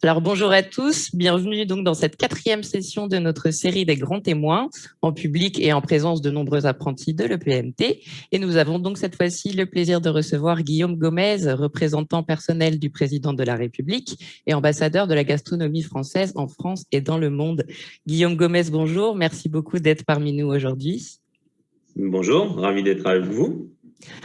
Alors bonjour à tous, bienvenue donc dans cette 4e session de notre série des grands témoins, en public et en présence de nombreux apprentis de l'EPMT. Et nous avons donc cette fois-ci le plaisir de recevoir Guillaume Gomez, représentant personnel du président de la République et ambassadeur de la gastronomie française en France et dans le monde. Guillaume Gomez, bonjour, merci beaucoup d'être parmi nous aujourd'hui. Bonjour, ravi d'être avec vous.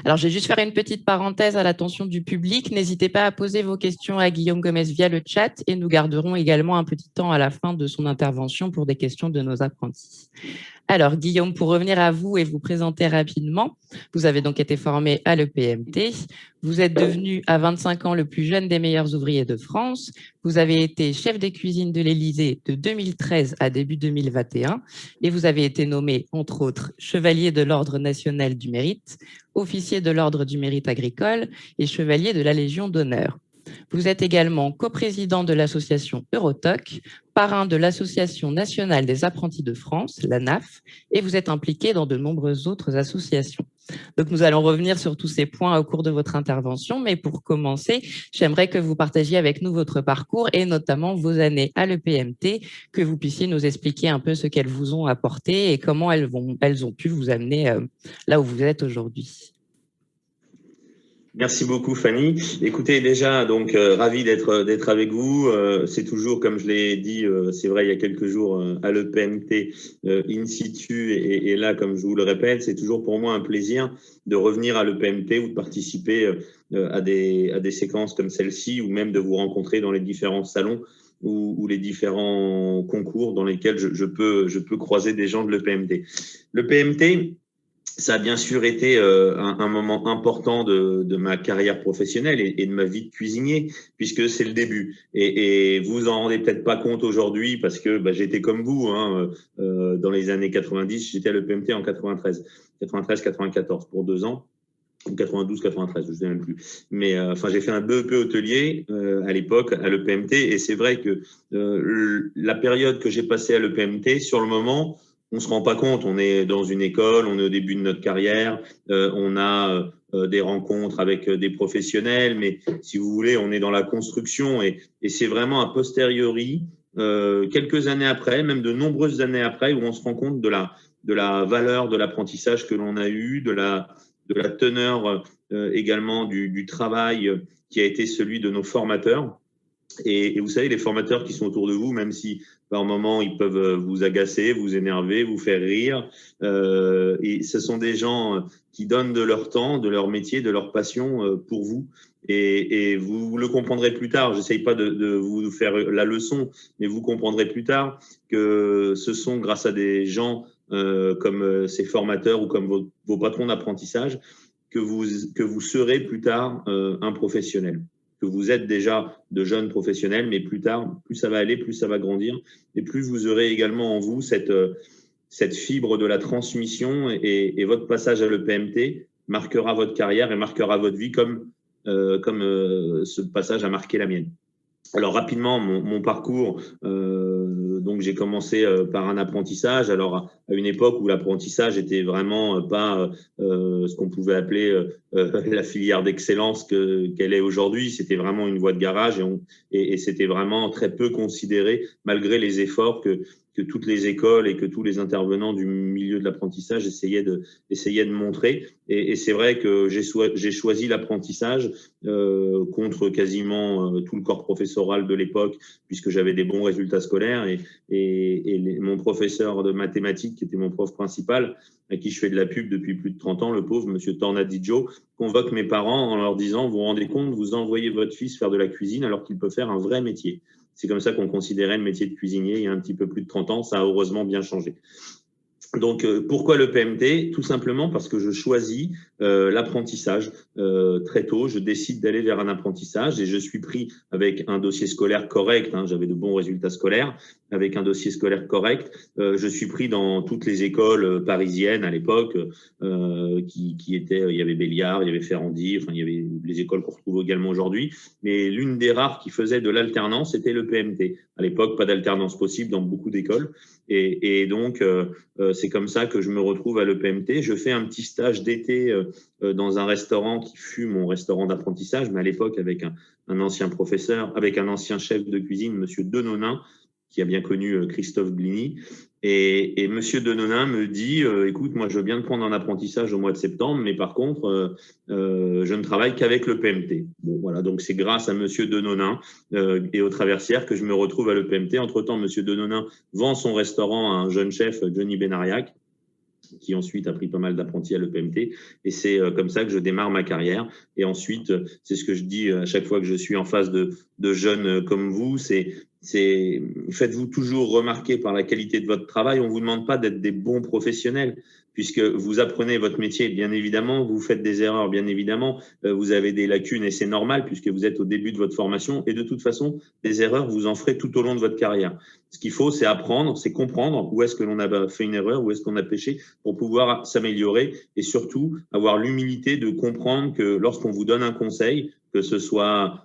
Alors, je vais juste faire une petite parenthèse à l'attention du public. N'hésitez pas à poser vos questions à Guillaume Gomez via le chat et nous garderons également un petit temps à la fin de son intervention pour des questions de nos apprentis. Alors, Guillaume, pour revenir à vous et vous présenter rapidement, vous avez donc été formé à l'EPMT. Vous êtes devenu à 25 ans le plus jeune des meilleurs ouvriers de France. Vous avez été chef des cuisines de l'Élysée de 2013 à début 2021 et vous avez été nommé, entre autres, chevalier de l'Ordre national du mérite, officier de l'Ordre du mérite agricole et chevalier de la Légion d'honneur. Vous êtes également coprésident de l'association Eurotoc, parrain de l'Association nationale des apprentis de France, l'ANAF, et vous êtes impliqué dans de nombreuses autres associations. Donc, nous allons revenir sur tous ces points au cours de votre intervention, mais pour commencer, j'aimerais que vous partagiez avec nous votre parcours et notamment vos années à l'EPMT, que vous puissiez nous expliquer un peu ce qu'elles vous ont apporté et comment elles ont pu vous amener là où vous êtes aujourd'hui. Merci beaucoup Fanny. Écoutez, déjà donc ravi d'être avec vous. C'est toujours, comme je l'ai dit, c'est vrai il y a quelques jours à l'EPMT in situ et là, comme je vous le répète, c'est toujours pour moi un plaisir de revenir à l'EPMT ou de participer à des séquences comme celle-ci ou même de vous rencontrer dans les différents salons ou les différents concours dans lesquels je peux croiser des gens de l'EPMT. L'EPMT, ça a bien sûr été un moment important de ma carrière professionnelle et de ma vie de cuisinier, puisque c'est le début. Et vous en rendez peut-être pas compte aujourd'hui, parce que j'étais comme vous dans les années 90, j'étais à l'EPMT en 93-94 pour 2 ans. 92-93, je ne sais même plus. Mais j'ai fait un BEP hôtelier à l'époque à l'EPMT, et c'est vrai que la période que j'ai passée à l'EPMT, sur le moment, on se rend pas compte. On est dans une école, on est au début de notre carrière, on a des rencontres avec des professionnels, mais si vous voulez, on est dans la construction et c'est vraiment a posteriori, quelques années après, même de nombreuses années après, où on se rend compte de la valeur de l'apprentissage que l'on a eu, de la teneur également du travail qui a été celui de nos formateurs. Et vous savez, les formateurs qui sont autour de vous, même si par moments ils peuvent vous agacer, vous énerver, vous faire rire, et ce sont des gens qui donnent de leur temps, de leur métier, de leur passion pour vous. Et vous le comprendrez plus tard. J'essaye pas de vous faire la leçon, mais vous comprendrez plus tard que ce sont grâce à des gens comme ces formateurs ou comme vos patrons d'apprentissage que vous serez plus tard un professionnel. Que vous êtes déjà de jeunes professionnels, mais plus tard, plus ça va aller, plus ça va grandir, et plus vous aurez également en vous cette fibre de la transmission, et votre passage à l'EPMT marquera votre carrière et marquera votre vie comme ce passage a marqué la mienne. Alors rapidement, mon parcours, donc j'ai commencé par un apprentissage. Alors à une époque où l'apprentissage était vraiment pas ce qu'on pouvait appeler la filière d'excellence qu'elle est aujourd'hui. C'était vraiment une voie de garage et c'était vraiment très peu considéré malgré les efforts que toutes les écoles et que tous les intervenants du milieu de l'apprentissage essayaient de montrer. Et c'est vrai que j'ai choisi l'apprentissage contre quasiment tout le corps professoral de l'époque, puisque j'avais des bons résultats scolaires. Et mon professeur de mathématiques, qui était mon prof principal, à qui je fais de la pub depuis plus de 30 ans, le pauvre monsieur Tornadidjo, convoque mes parents en leur disant « Vous vous rendez compte, vous envoyez votre fils faire de la cuisine alors qu'il peut faire un vrai métier ». C'est comme ça qu'on considérait le métier de cuisinier il y a un petit peu plus de 30 ans. Ça a heureusement bien changé. Donc, pourquoi l'EPMT? Tout simplement parce que je choisis l'apprentissage très tôt. Je décide d'aller vers un apprentissage et je suis pris avec un dossier scolaire correct. J'avais de bons résultats scolaires. Avec un dossier scolaire correct, je suis pris dans toutes les écoles parisiennes à l'époque qui étaient. Il y avait Béliard, il y avait Ferrandi, enfin il y avait les écoles qu'on retrouve également aujourd'hui. Mais l'une des rares qui faisait de l'alternance, c'était l'EPMT. À l'époque, pas d'alternance possible dans beaucoup d'écoles. Et donc, c'est comme ça que je me retrouve à l'EPMT. Je fais un petit stage d'été dans un restaurant qui fut mon restaurant d'apprentissage, mais à l'époque avec un ancien professeur, avec un ancien chef de cuisine, Monsieur Denonin, qui a bien connu Christophe Blini. Et Monsieur Denonin me dit écoute, moi je veux bien te prendre en apprentissage au mois de septembre, mais par contre, je ne travaille qu'avec le PMT. Bon, voilà, donc c'est grâce à Monsieur Denonin et aux Traversières que je me retrouve à l'EPMT. Entre-temps, Monsieur Denonin vend son restaurant à un jeune chef, Johnny Benariac, qui ensuite a pris pas mal d'apprentis à l'EPMT. Et c'est comme ça que je démarre ma carrière. Et ensuite, c'est ce que je dis à chaque fois que je suis en face de jeunes comme vous, c'est faites-vous toujours remarquer par la qualité de votre travail. On vous demande pas d'être des bons professionnels, puisque vous apprenez votre métier, bien évidemment, vous faites des erreurs, bien évidemment, vous avez des lacunes et c'est normal puisque vous êtes au début de votre formation. Et de toute façon, des erreurs, vous en ferez tout au long de votre carrière. Ce qu'il faut, c'est apprendre, c'est comprendre où est-ce que l'on a fait une erreur, où est-ce qu'on a péché pour pouvoir s'améliorer et surtout avoir l'humilité de comprendre que lorsqu'on vous donne un conseil, que ce soit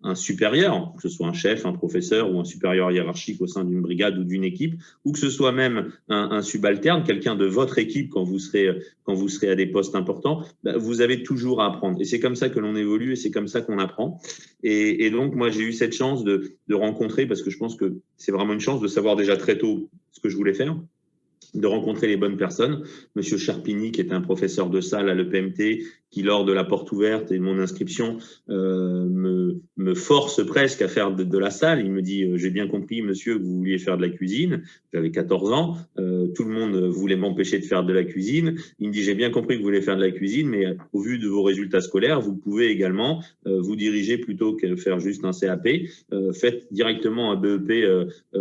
un supérieur, que ce soit un chef, un professeur ou un supérieur hiérarchique au sein d'une brigade ou d'une équipe, ou que ce soit même un subalterne, quelqu'un de votre équipe quand vous serez à des postes importants, vous avez toujours à apprendre. Et c'est comme ça que l'on évolue et c'est comme ça qu'on apprend. Et donc, moi, j'ai eu cette chance de rencontrer, parce que je pense que c'est vraiment une chance de savoir déjà très tôt ce que je voulais faire, de rencontrer les bonnes personnes. Monsieur Charpini, qui est un professeur de salle à l'EPMT, qui, lors de la porte ouverte et de mon inscription, me force presque à faire de la salle. Il me dit j'ai bien compris, monsieur, que vous vouliez faire de la cuisine. J'avais 14 ans. Tout le monde voulait m'empêcher de faire de la cuisine. Il me dit j'ai bien compris que vous voulez faire de la cuisine, mais au vu de vos résultats scolaires, vous pouvez également vous diriger plutôt que faire juste un CAP. Faites directement un BEP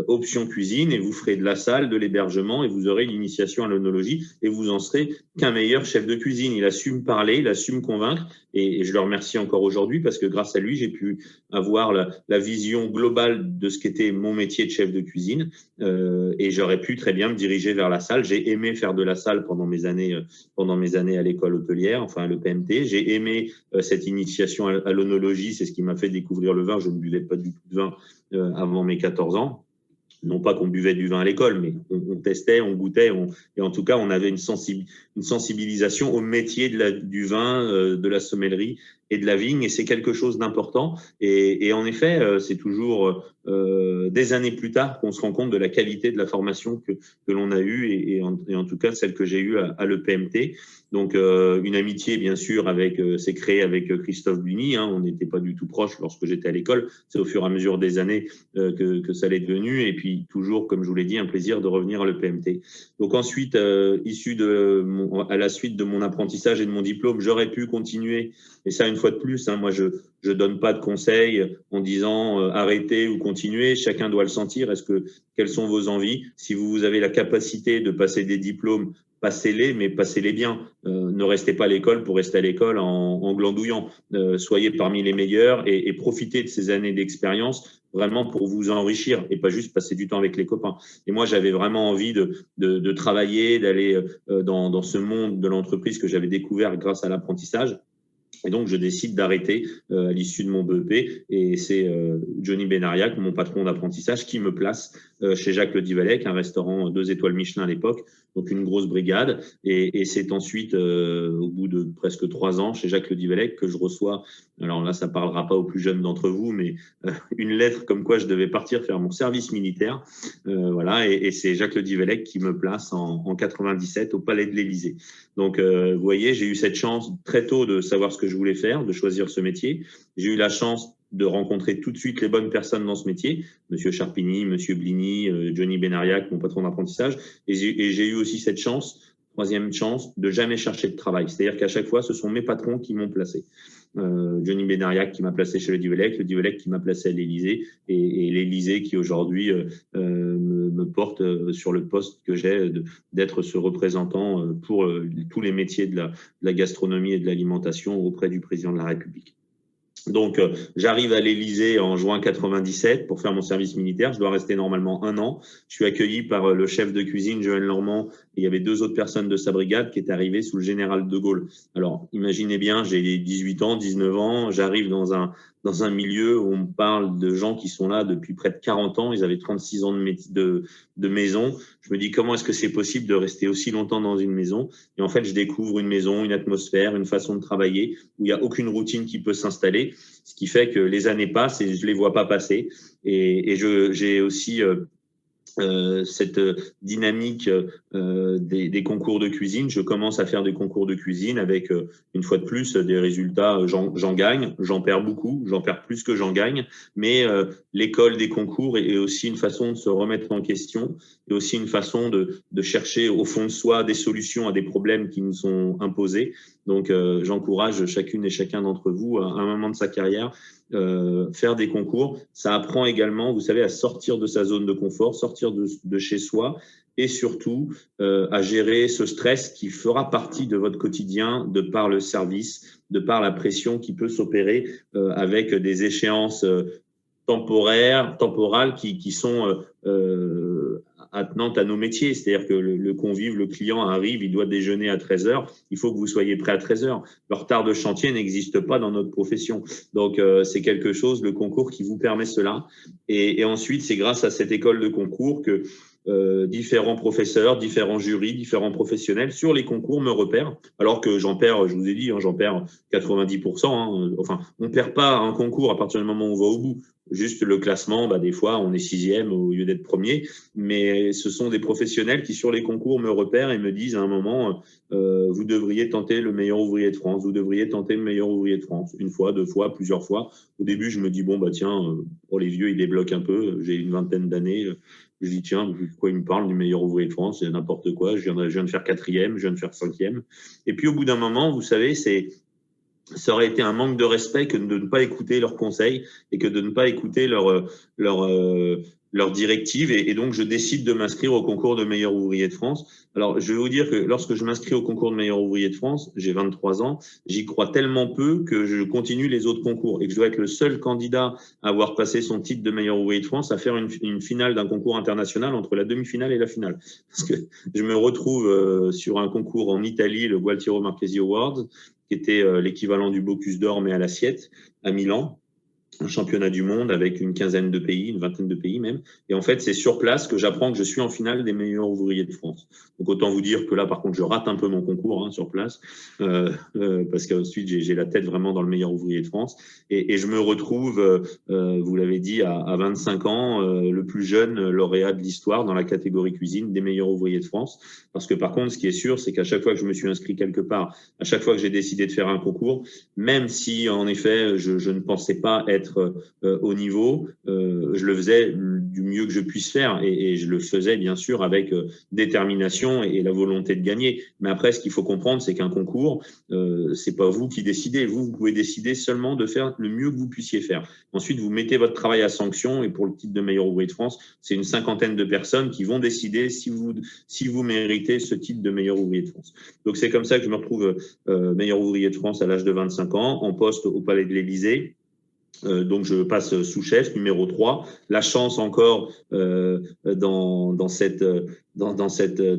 option cuisine et vous ferez de la salle, de l'hébergement et vous aurez une initiation à l'œnologie et vous en serez qu'un meilleur chef de cuisine. Il a su me parler, il a su me convaincre et je le remercie encore aujourd'hui parce que grâce à lui, j'ai pu avoir la vision globale de ce qu'était mon métier de chef de cuisine et j'aurais pu très bien me diriger vers la salle. J'ai aimé faire de la salle pendant mes années à l'école hôtelière, enfin à l'EPMT. J'ai aimé cette initiation à l'œnologie, c'est ce qui m'a fait découvrir le vin. Je ne buvais pas du tout de vin avant mes 14 ans. Non pas qu'on buvait du vin à l'école, mais on testait, on goûtait, et en tout cas, on avait une sensibilisation au métier du vin, de la sommellerie et de la vigne, et c'est quelque chose d'important. Et en effet, c'est toujours des années plus tard qu'on se rend compte de la qualité de la formation que l'on a eue, et en tout cas celle que j'ai eue à l'EPMT. Donc, une amitié, bien sûr, s'est créée avec Christophe Blini. Hein, on n'était pas du tout proches lorsque j'étais à l'école. C'est au fur et à mesure des années que ça l'est devenu. Et puis, toujours, comme je vous l'ai dit, un plaisir de revenir à l'EPMT. Donc, ensuite, à la suite de mon apprentissage et de mon diplôme, j'aurais pu continuer. Et ça, une fois de plus, hein, moi, je donne pas de conseils en disant arrêtez ou continuez. Chacun doit le sentir. Quelles sont vos envies? Si vous avez la capacité de passer des diplômes, passez-les, mais passez-les bien. Ne restez pas à l'école pour rester à l'école en glandouillant. Soyez parmi les meilleurs et profitez de ces années d'expérience vraiment pour vous enrichir et pas juste passer du temps avec les copains. Et moi, j'avais vraiment envie de travailler, d'aller dans ce monde de l'entreprise que j'avais découvert grâce à l'apprentissage. Et donc, je décide d'arrêter à l'issue de mon BEP. Et c'est Johnny Benariac, mon patron d'apprentissage, qui me place chez Jacques Le Divalec, un restaurant 2 étoiles Michelin à l'époque, donc une grosse brigade. Et c'est ensuite, au bout de presque 3 ans, chez Jacques Le Divalec, que je reçois, alors là, ça ne parlera pas aux plus jeunes d'entre vous, mais une lettre comme quoi je devais partir faire mon service militaire. Voilà, et c'est Jacques Le Divalec qui me place en 97 au Palais de l'Élysée. Donc, vous voyez, j'ai eu cette chance très tôt de savoir ce que je voulais faire, de choisir ce métier. J'ai eu la chance de rencontrer tout de suite les bonnes personnes dans ce métier, Monsieur Charpini, Monsieur Blini, Johnny Benariac, mon patron d'apprentissage. Et j'ai eu aussi cette chance, troisième chance, de jamais chercher de travail. C'est-à-dire qu'à chaque fois, ce sont mes patrons qui m'ont placé. Johnny Benariac qui m'a placé chez Le Divalec qui m'a placé à l'Élysée, et l'Élysée qui aujourd'hui me porte sur le poste que j'ai d'être ce représentant pour tous les métiers de la gastronomie et de l'alimentation auprès du président de la République. Donc, j'arrive à l'Élysée en juin 97 pour faire mon service militaire. Je dois rester normalement 1 an. Je suis accueilli par le chef de cuisine, Joël Normand, et il y avait 2 autres personnes de sa brigade qui étaient arrivées sous le général de Gaulle. Alors, imaginez bien, j'ai 18 ans, 19 ans, j'arrive dans dans un milieu où on parle de gens qui sont là depuis près de 40 ans, ils avaient 36 ans de maison. Je me dis, comment est-ce que c'est possible de rester aussi longtemps dans une maison? Et en fait, je découvre une maison, une atmosphère, une façon de travailler où il n'y a aucune routine qui peut s'installer, ce qui fait que les années passent et je les vois pas passer. Et j'ai aussi cette dynamique des concours de cuisine. Je commence à faire des concours de cuisine avec, une fois de plus, des résultats. J'en gagne, j'en perds beaucoup, j'en perds plus que j'en gagne. Mais l'école des concours est aussi une façon de se remettre en question et aussi une façon de chercher au fond de soi des solutions à des problèmes qui nous sont imposés. Donc, j'encourage chacune et chacun d'entre vous à un moment de sa carrière faire des concours. Ça apprend également, vous savez, à sortir de sa zone de confort, sortir de chez soi et surtout à gérer ce stress qui fera partie de votre quotidien de par le service, de par la pression qui peut s'opérer avec des échéances temporales qui sont attenantes à nos métiers. C'est-à-dire que le convive, le client arrive, il doit déjeuner à 13h, il faut que vous soyez prêt à 13h. Le retard de chantier n'existe pas dans notre profession. Donc, c'est quelque chose, le concours, qui vous permet cela. Et ensuite, c'est grâce à cette école de concours que différents professeurs, différents jurys, différents professionnels sur les concours me repèrent, alors que j'en perds, je vous ai dit, j'en perds 90%. Enfin, on ne perd pas un concours à partir du moment où on va au bout. Juste le classement, des fois, on est 6e au lieu d'être premier. Mais ce sont des professionnels qui, sur les concours, me repèrent et me disent à un moment, vous devriez tenter le meilleur ouvrier de France, vous devriez tenter le meilleur ouvrier de France. Une fois, deux fois, plusieurs fois. Au début, je me dis, tiens, les vieux, ils débloquent un peu. J'ai une vingtaine d'années. Je dis, tiens, pourquoi il me parle du meilleur ouvrier de France? C'est n'importe quoi. Je viens de faire 4e, je viens de faire 5e. Et puis, au bout d'un moment, vous savez, ça aurait été un manque de respect que de ne pas écouter leurs conseils et que de ne pas écouter leurs directives. Et donc, je décide de m'inscrire au concours de meilleur ouvrier de France. Alors, je vais vous dire que lorsque je m'inscris au concours de meilleur ouvrier de France, j'ai 23 ans, j'y crois tellement peu que je continue les autres concours et que je dois être le seul candidat à avoir passé son titre de meilleur ouvrier de France à faire une finale d'un concours international entre la demi-finale et la finale. Parce que je me retrouve sur un concours en Italie, le Gualtiero Marchesi Awards, qui était l'équivalent du Bocuse d'Or, mais à l'assiette, à Milan, un championnat du monde avec une quinzaine de pays, une vingtaine de pays même. Et en fait, c'est sur place que j'apprends que je suis en finale des meilleurs ouvriers de France. Donc, autant vous dire que là, par contre, je rate un peu mon concours sur place, parce qu'ensuite, j'ai la tête vraiment dans le meilleur ouvrier de France. Et je me retrouve, vous l'avez dit, à 25 ans, le plus jeune lauréat de l'histoire dans la catégorie cuisine des meilleurs ouvriers de France. Parce que par contre, ce qui est sûr, c'est qu'à chaque fois que je me suis inscrit quelque part, à chaque fois que j'ai décidé de faire un concours, même si, en effet, je ne pensais pas être au niveau, je le faisais du mieux que je puisse faire et je le faisais bien sûr avec détermination et la volonté de gagner. Mais après, ce qu'il faut comprendre, c'est qu'un concours, c'est pas vous qui décidez. Vous pouvez décider seulement de faire le mieux que vous puissiez faire. Ensuite, vous mettez votre travail à sanction et pour le titre de meilleur ouvrier de France, c'est une cinquantaine de personnes qui vont décider si vous méritez ce titre de meilleur ouvrier de France. Donc, c'est comme ça que je me retrouve meilleur ouvrier de France à l'âge de 25 ans, en poste au Palais de l'Élysée. Donc, je passe sous-chef, numéro 3. La chance encore dans cette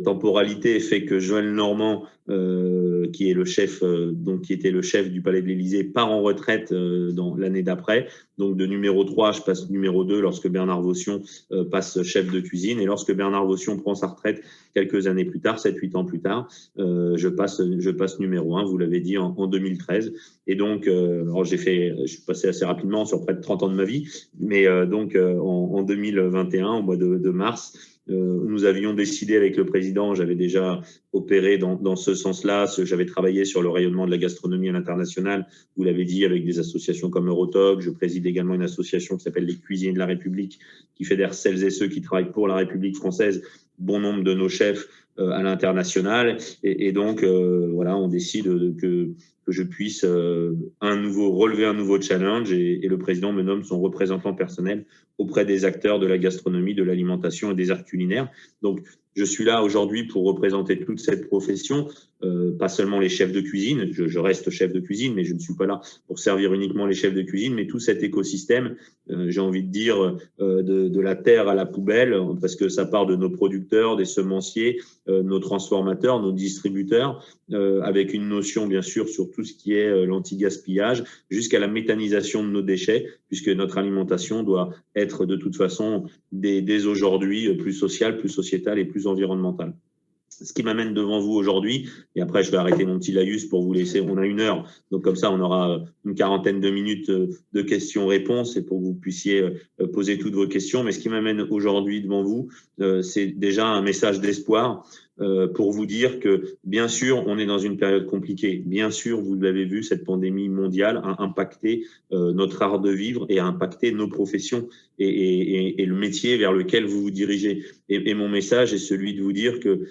temporalité fait que Joël Normand, qui est le chef, qui était le chef du Palais de l'Élysée, part en retraite dans l'année d'après. Donc, de numéro 3, je passe numéro 2 lorsque Bernard Vaution passe chef de cuisine. Et lorsque Bernard Vaution prend sa retraite quelques années plus tard, 7-8 ans plus tard, je passe numéro 1, vous l'avez dit, en 2013. Et donc, alors je suis passé assez rapidement sur près de 30 ans de ma vie, mais en 2021, au mois de mars, nous avions décidé avec le président, j'avais déjà opéré dans ce sens-là, j'avais travaillé sur le rayonnement de la gastronomie à l'international, vous l'avez dit, avec des associations comme Eurotoc, je préside également une association qui s'appelle les Cuisiniers de la République, qui fédère celles et ceux qui travaillent pour la République française, bon nombre de nos chefs à l'international, et donc voilà, on décide que je puisse relever un nouveau challenge et le président me nomme son représentant personnel auprès des acteurs de la gastronomie, de l'alimentation et des arts culinaires. Donc, Je suis là aujourd'hui pour représenter toute cette profession, pas seulement les chefs de cuisine, je reste chef de cuisine, mais je ne suis pas là pour servir uniquement les chefs de cuisine, mais tout cet écosystème, j'ai envie de dire, de la terre à la poubelle, parce que ça part de nos producteurs, des semenciers, nos transformateurs, nos distributeurs, avec une notion bien sûr sur tout ce qui est l'anti-gaspillage, jusqu'à la méthanisation de nos déchets, puisque notre alimentation doit être de toute façon dès aujourd'hui plus sociale, plus sociétale et plus environnementale. Ce qui m'amène devant vous aujourd'hui, et après je vais arrêter mon petit laïus pour vous laisser, on a 1 heure, donc comme ça on aura une quarantaine de minutes de questions-réponses et pour que vous puissiez poser toutes vos questions. Mais ce qui m'amène aujourd'hui devant vous, c'est déjà un message d'espoir pour vous dire que bien sûr on est dans une période compliquée, bien sûr vous l'avez vu, cette pandémie mondiale a impacté notre art de vivre et a impacté nos professions et le métier vers lequel vous vous dirigez. Et mon message est celui de vous dire que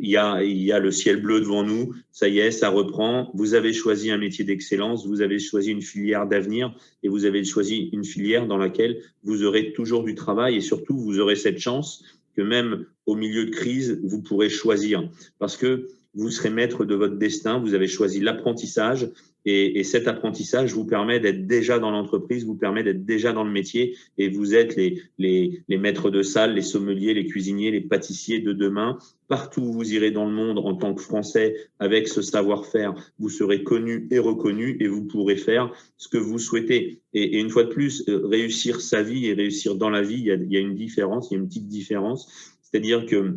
il y a le ciel bleu devant nous, ça y est, ça reprend. Vous avez choisi un métier d'excellence, vous avez choisi une filière d'avenir et vous avez choisi une filière dans laquelle vous aurez toujours du travail et surtout vous aurez cette chance que même au milieu de crise, vous pourrez choisir parce que vous serez maître de votre destin, vous avez choisi l'apprentissage et cet apprentissage vous permet d'être déjà dans l'entreprise, vous permet d'être déjà dans le métier et vous êtes les maîtres de salle, les sommeliers, les cuisiniers, les pâtissiers de demain. Partout où vous irez dans le monde en tant que Français avec ce savoir-faire, vous serez connu et reconnu et vous pourrez faire ce que vous souhaitez. Et une fois de plus, réussir sa vie et réussir dans la vie, il y a une différence, il y a une petite différence. C'est-à-dire que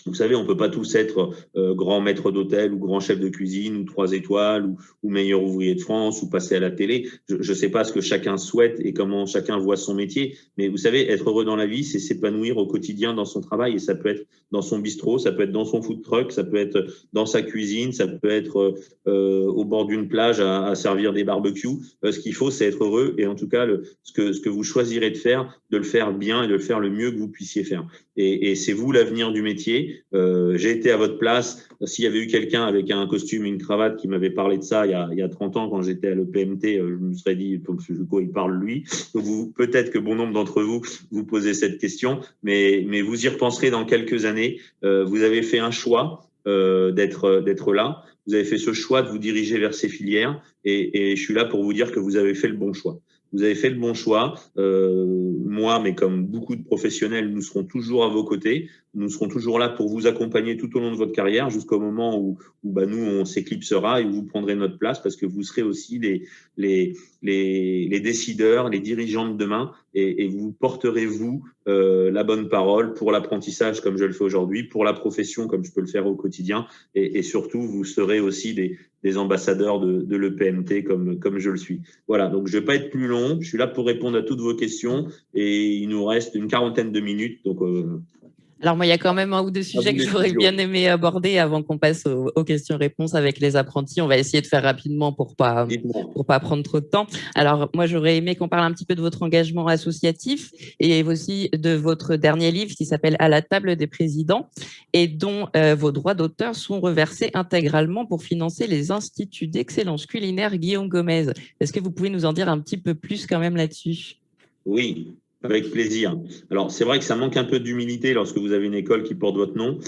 vous savez, on peut pas tous être grand maître d'hôtel ou grand chef de cuisine ou 3 étoiles ou meilleur ouvrier de France ou passer à la télé. Je sais pas ce que chacun souhaite et comment chacun voit son métier, mais vous savez, être heureux dans la vie, c'est s'épanouir au quotidien dans son travail et ça peut être dans son bistrot, ça peut être dans son food truck, ça peut être dans sa cuisine, ça peut être au bord d'une plage à servir des barbecues. Ce qu'il faut, c'est être heureux et en tout cas, ce que vous choisirez de faire, de le faire bien et de le faire le mieux que vous puissiez faire. Et c'est vous l'avenir du métier. J'ai été à votre place. S'il y avait eu quelqu'un avec un costume et une cravate qui m'avait parlé de ça il y a 30 ans quand j'étais à l'EPMT, je me serais dit de quoi il parle lui. Donc peut-être que bon nombre d'entre vous vous posez cette question, mais vous y repenserez dans quelques années. Vous avez fait un choix d'être là. Vous avez fait ce choix de vous diriger vers ces filières et je suis là pour vous dire que vous avez fait le bon choix. Vous avez fait le bon choix. Moi, mais comme beaucoup de professionnels, nous serons toujours à vos côtés. Nous serons toujours là pour vous accompagner tout au long de votre carrière jusqu'au moment où nous, on s'éclipsera et où vous prendrez notre place parce que vous serez aussi les décideurs, les dirigeants de demain et vous porterez, vous, la bonne parole pour l'apprentissage comme je le fais aujourd'hui, pour la profession comme je peux le faire au quotidien et surtout, vous serez aussi des ambassadeurs de l'EPMT comme je le suis. Voilà, donc je ne vais pas être plus long. Je suis là pour répondre à toutes vos questions et il nous reste une quarantaine de minutes. Donc, alors moi, il y a quand même 1 ou 2 sujets que j'aurais bien aimé aborder avant qu'on passe aux questions-réponses avec les apprentis. On va essayer de faire rapidement pour pas prendre trop de temps. Alors moi, j'aurais aimé qu'on parle un petit peu de votre engagement associatif et aussi de votre dernier livre qui s'appelle « À la table des présidents » et dont vos droits d'auteur sont reversés intégralement pour financer les instituts d'excellence culinaire Guillaume Gomez. Est-ce que vous pouvez nous en dire un petit peu plus quand même là-dessus ? Oui. Avec plaisir. Alors, c'est vrai que ça manque un peu d'humilité lorsque vous avez une école qui porte votre nom,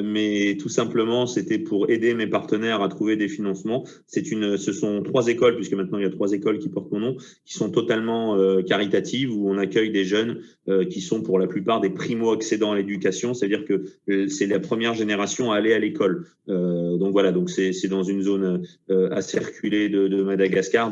mais tout simplement, c'était pour aider mes partenaires à trouver des financements. Ce sont 3 écoles, puisque maintenant il y a 3 écoles qui portent mon nom, qui sont totalement caritatives, où on accueille des jeunes qui sont pour la plupart des primo-accédants à l'éducation, c'est-à-dire que c'est la première génération à aller à l'école. Donc voilà, donc c'est dans une zone assez reculée de Madagascar,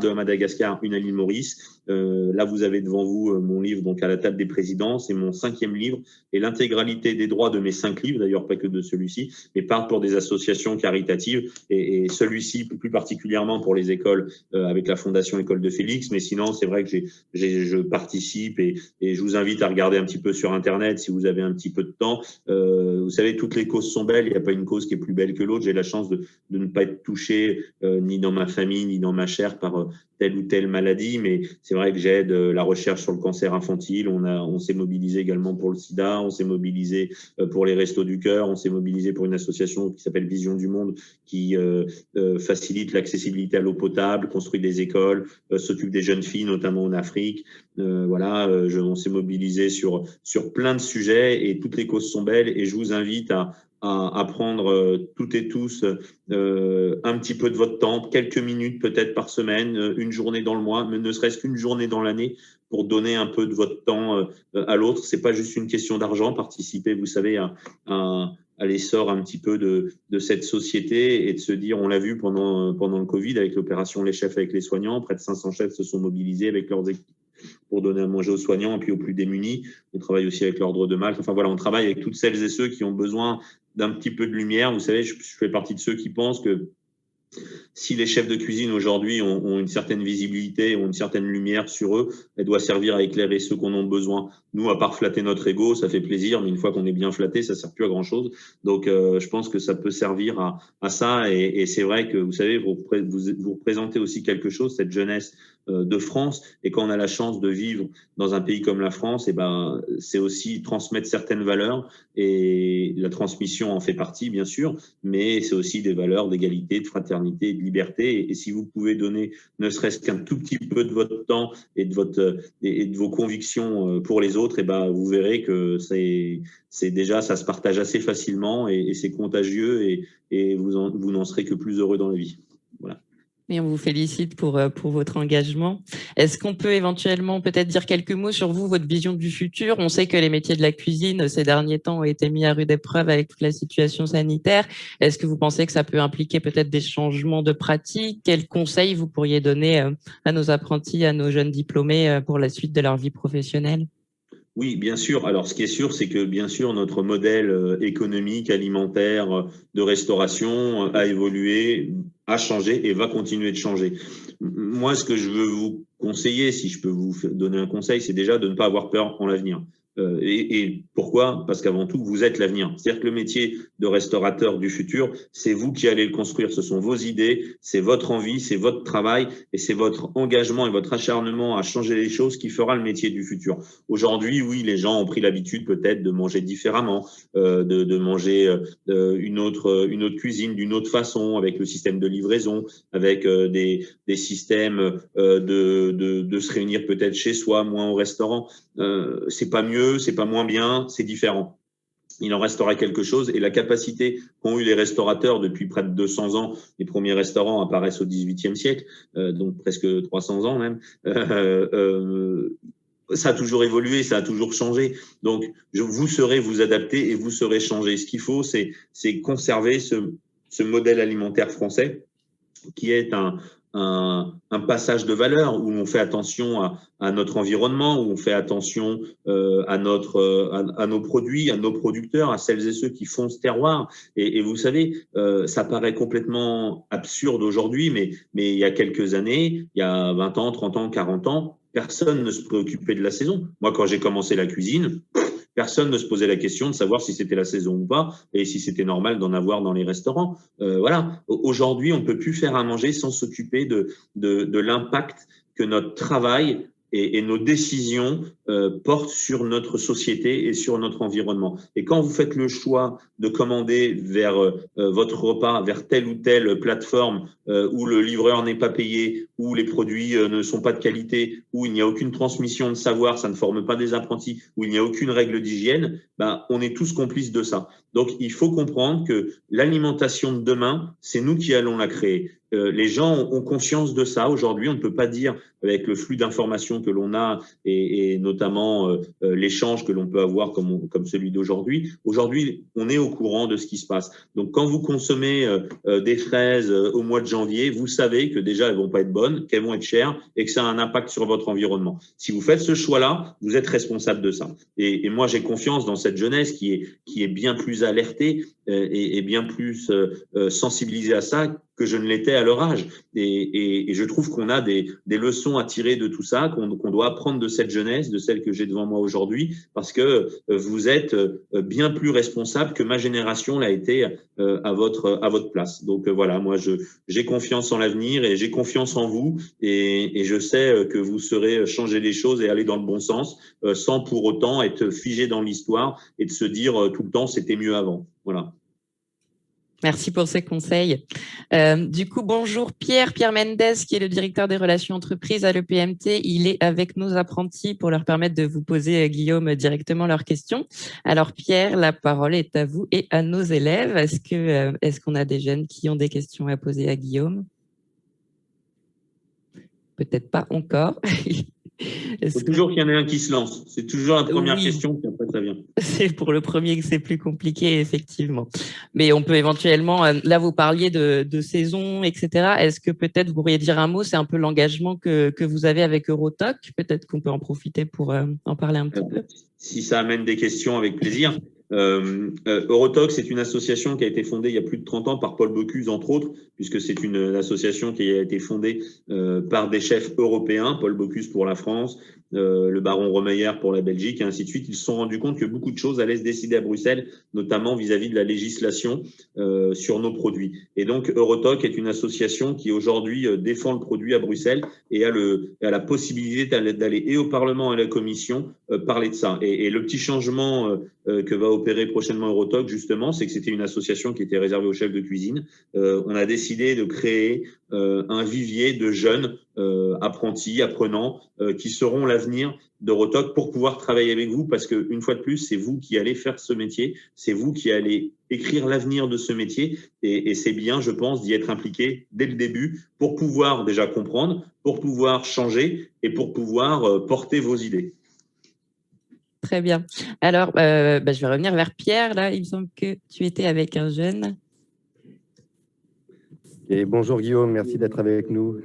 une à l'île Maurice. Là, vous avez devant vous mon livre, donc À la table des présidents, c'est mon 5e livre et l'intégralité des droits de mes 5 livres, d'ailleurs pas que de celui-ci, mais partent pour des associations caritatives et celui-ci plus particulièrement pour les écoles avec la Fondation École de Félix, mais sinon c'est vrai que je participe et je vous invite à regarder un petit peu sur Internet si vous avez un petit peu de temps. Vous savez, toutes les causes sont belles, il n'y a pas une cause qui est plus belle que l'autre. J'ai la chance de ne pas être touché ni dans ma famille, ni dans ma chair par telle ou telle maladie, mais c'est vrai que j'aide la recherche sur le cancer cancer infantile, on s'est mobilisé également pour le sida, on s'est mobilisé pour les Restos du Cœur, on s'est mobilisé pour une association qui s'appelle Vision du Monde, qui facilite l'accessibilité à l'eau potable, construit des écoles, s'occupe des jeunes filles, notamment en Afrique. On s'est mobilisé sur plein de sujets et toutes les causes sont belles et je vous invite à prendre toutes et tous un petit peu de votre temps, quelques minutes peut-être par semaine, une journée dans le mois, mais ne serait-ce qu'une journée dans l'année pour donner un peu de votre temps à l'autre. C'est pas juste une question d'argent, participer, vous savez, à l'essor un petit peu de cette société et de se dire, on l'a vu pendant le Covid avec l'opération Les Chefs avec les soignants, près de 500 chefs se sont mobilisés avec leurs équipes pour donner à manger aux soignants et puis aux plus démunis. On travaille aussi avec l'Ordre de Malte. Enfin voilà, on travaille avec toutes celles et ceux qui ont besoin d'un petit peu de lumière. Vous savez, je fais partie de ceux qui pensent que si les chefs de cuisine aujourd'hui ont une certaine visibilité, ont une certaine lumière sur eux, elle doit servir à éclairer ceux qu'on a besoin. Nous, à part flatter notre ego, ça fait plaisir, mais une fois qu'on est bien flatté, ça sert plus à grand chose. Donc, je pense que ça peut servir à ça. Et c'est vrai que vous savez, vous représentez aussi quelque chose, cette jeunesse de France. Et quand on a la chance de vivre dans un pays comme la France, et ben, c'est aussi transmettre certaines valeurs. Et la transmission en fait partie, bien sûr, mais c'est aussi des valeurs d'égalité, de fraternité et de liberté. Et si vous pouvez donner ne serait-ce qu'un tout petit peu de votre temps et de vos convictions pour les autres, et ben, vous verrez que c'est déjà, ça se partage assez facilement et c'est contagieux et vous n'en serez que plus heureux dans la vie. Voilà. Et on vous félicite pour votre engagement. Est-ce qu'on peut éventuellement peut-être dire quelques mots sur vous, votre vision du futur? On sait que les métiers de la cuisine ces derniers temps ont été mis à rude épreuve avec toute la situation sanitaire. Est-ce que vous pensez que ça peut impliquer peut-être des changements de pratique? Quels conseils vous pourriez donner à nos apprentis, à nos jeunes diplômés pour la suite de leur vie professionnelle? Oui, bien sûr. Alors, ce qui est sûr, c'est que bien sûr, notre modèle économique, alimentaire, de restauration a évolué, a changé et va continuer de changer. Moi, ce que je veux vous conseiller, si je peux vous donner un conseil, c'est déjà de ne pas avoir peur en l'avenir. Et pourquoi? Parce qu'avant tout, vous êtes l'avenir. C'est-à-dire que le métier de restaurateur du futur, c'est vous qui allez le construire. Ce sont vos idées, c'est votre envie, c'est votre travail et c'est votre engagement et votre acharnement à changer les choses qui fera le métier du futur. Aujourd'hui, oui, les gens ont pris l'habitude peut-être de manger différemment, de manger une autre cuisine d'une autre façon, avec le système de livraison, avec des systèmes de se réunir peut-être chez soi, moins au restaurant. C'est pas mieux, c'est pas moins bien, c'est différent. Il en restera quelque chose et la capacité qu'ont eu les restaurateurs depuis près de 200 ans, les premiers restaurants apparaissent au XVIIIe siècle, donc presque 300 ans même, ça a toujours évolué, ça a toujours changé. Donc, vous saurez vous adapter et vous saurez changer. Ce qu'il faut, c'est conserver ce modèle alimentaire français qui est un passage de valeurs où on fait attention à notre environnement, où on fait attention à nos produits, à nos producteurs, à celles et ceux qui font ce terroir. Et vous savez, ça paraît complètement absurde aujourd'hui, mais il y a quelques années, il y a 20 ans, 30 ans, 40 ans, personne ne se préoccupait de la saison. Moi, quand j'ai commencé la cuisine, personne ne se posait la question de savoir si c'était la saison ou pas et si c'était normal d'en avoir dans les restaurants. Voilà. Aujourd'hui, on ne peut plus faire à manger sans s'occuper de l'impact que notre travail et nos décisions portent sur notre société et sur notre environnement. Et quand vous faites le choix de commander vers votre repas, vers telle ou telle plateforme où le livreur n'est pas payé, où les produits ne sont pas de qualité, où il n'y a aucune transmission de savoir, ça ne forme pas des apprentis, où il n'y a aucune règle d'hygiène, ben, on est tous complices de ça. Donc, il faut comprendre que l'alimentation de demain, c'est nous qui allons la créer. Les gens ont conscience de ça aujourd'hui. On ne peut pas dire, avec le flux d'informations que l'on a et notamment l'échange que l'on peut avoir comme celui d'aujourd'hui. Aujourd'hui, on est au courant de ce qui se passe. Donc, quand vous consommez des fraises au mois de janvier, vous savez que déjà, elles vont pas être bonnes, qu'elles vont être chères et que ça a un impact sur votre environnement. Si vous faites ce choix-là, vous êtes responsable de ça. Et moi, j'ai confiance dans cette jeunesse qui est bien plus alertée et bien plus sensibilisée à ça que je ne l'étais à leur âge. Et je trouve qu'on a des leçons à tirer de tout ça, qu'on doit apprendre de cette jeunesse, de celle que j'ai devant moi aujourd'hui, parce que vous êtes bien plus responsable que ma génération l'a été à votre place. Donc voilà, moi j'ai confiance en l'avenir et j'ai confiance en vous et je sais que vous saurez changer les choses et aller dans le bon sens sans pour autant être figé dans l'histoire et de se dire tout le temps c'était mieux avant. Voilà. Merci pour ces conseils. Du coup, bonjour Pierre Mendes, qui est le directeur des relations entreprises à l'EPMT. Il est avec nos apprentis pour leur permettre de vous poser, Guillaume, directement leurs questions. Alors Pierre, la parole est à vous et à nos élèves. Est-ce qu'on a des jeunes qui ont des questions à poser à Guillaume? Peut-être pas encore. Il faut toujours qu'il y en ait un qui se lance. C'est toujours la première question, puis après ça vient. C'est pour le premier que c'est plus compliqué, effectivement. Mais on peut éventuellement, là vous parliez de saison, etc. Est-ce que peut-être vous pourriez dire un mot? C'est un peu l'engagement que vous avez avec Eurotoc. Peut-être qu'on peut en profiter pour en parler un petit peu. Si ça amène des questions, avec plaisir. Eurotoc, c'est une association qui a été fondée il y a plus de 30 ans par Paul Bocuse, entre autres, puisque c'est une association qui a été fondée par des chefs européens, Paul Bocuse pour la France, le baron Romeyer pour la Belgique, et ainsi de suite. Ils se sont rendus compte que beaucoup de choses allaient se décider à Bruxelles, notamment vis-à-vis de la législation sur nos produits. Et donc, Eurotoc est une association qui aujourd'hui défend le produit à Bruxelles et a la possibilité d'aller et au Parlement et à la Commission parler de ça. Et le petit changement que va opérer prochainement Eurotoc, justement, c'est que c'était une association qui était réservée aux chefs de cuisine. On a décidé de créer un vivier de jeunes apprentis, apprenants, qui seront l'avenir d'Eurotoc pour pouvoir travailler avec vous, parce que une fois de plus, c'est vous qui allez faire ce métier, c'est vous qui allez écrire l'avenir de ce métier, et c'est bien, je pense, d'y être impliqué dès le début pour pouvoir déjà comprendre, pour pouvoir changer et pour pouvoir porter vos idées. Très bien. Alors, je vais revenir vers Pierre. Là, il me semble que tu étais avec un jeune. Et bonjour Guillaume, merci d'être avec nous.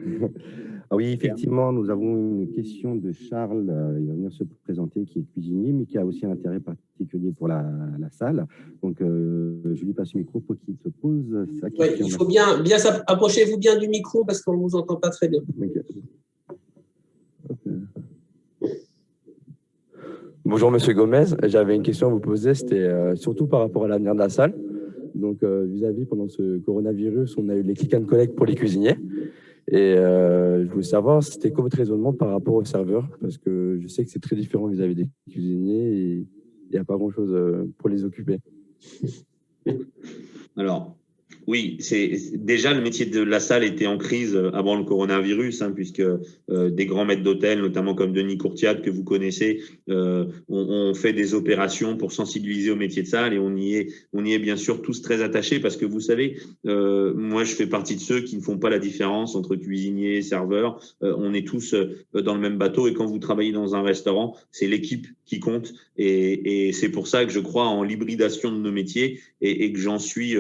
Ah oui, effectivement, nous avons une question de Charles, il va venir se présenter, qui est cuisinier, mais qui a aussi un intérêt particulier pour la salle. Donc, je lui passe le micro pour qu'il se pose sa question. Oui, il faut bien approchez-vous bien du micro parce qu'on ne vous entend pas très bien. Okay. Bonjour Monsieur Gomez, j'avais une question à vous poser, c'était surtout par rapport à l'avenir de la salle. Donc vis-à-vis, pendant ce coronavirus, on a eu les click and collect pour les cuisiniers. Et je voulais savoir, c'était quoi votre raisonnement par rapport aux serveurs? Parce que je sais que c'est très différent vis-à-vis des cuisiniers et il n'y a pas grand-chose pour les occuper. Alors, oui, déjà le métier de la salle était en crise avant le coronavirus, puisque des grands maîtres d'hôtel, notamment comme Denis Courtiade, que vous connaissez, ont fait des opérations pour sensibiliser au métier de salle, et on y est bien sûr tous très attachés, parce que vous savez, moi je fais partie de ceux qui ne font pas la différence entre cuisiniers et serveurs. On est tous dans le même bateau, et quand vous travaillez dans un restaurant, c'est l'équipe qui compte, et c'est pour ça que je crois en l'hybridation de nos métiers, et que j'en suis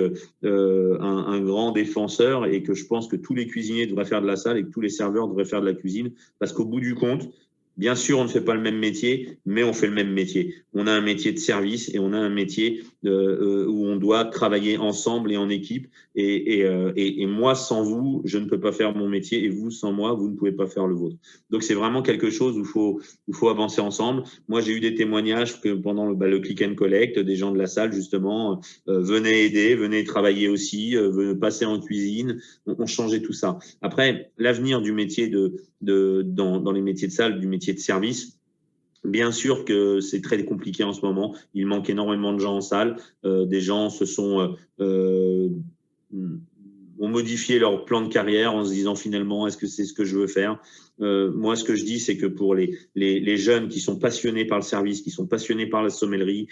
un grand défenseur, et que je pense que tous les cuisiniers devraient faire de la salle et que tous les serveurs devraient faire de la cuisine, parce qu'au bout du compte, bien sûr, on ne fait pas le même métier, mais on fait le même métier. On a un métier de service et on a un métier où on doit travailler ensemble et en équipe. Et moi, sans vous, je ne peux pas faire mon métier, et vous, sans moi, vous ne pouvez pas faire le vôtre. Donc, c'est vraiment quelque chose où il faut avancer ensemble. Moi, j'ai eu des témoignages que pendant le click and collect, des gens de la salle, justement, venaient aider, venaient travailler aussi, venaient passer en cuisine. On changeait tout ça. Après, l'avenir du métier dans les métiers de salle, du métier de service, bien sûr que c'est très compliqué en ce moment. Il manque énormément de gens en salle. Des gens ont modifié leur plan de carrière en se disant finalement, est-ce que c'est ce que je veux faire? Moi, ce que je dis, c'est que pour les jeunes qui sont passionnés par le service, qui sont passionnés par la sommellerie,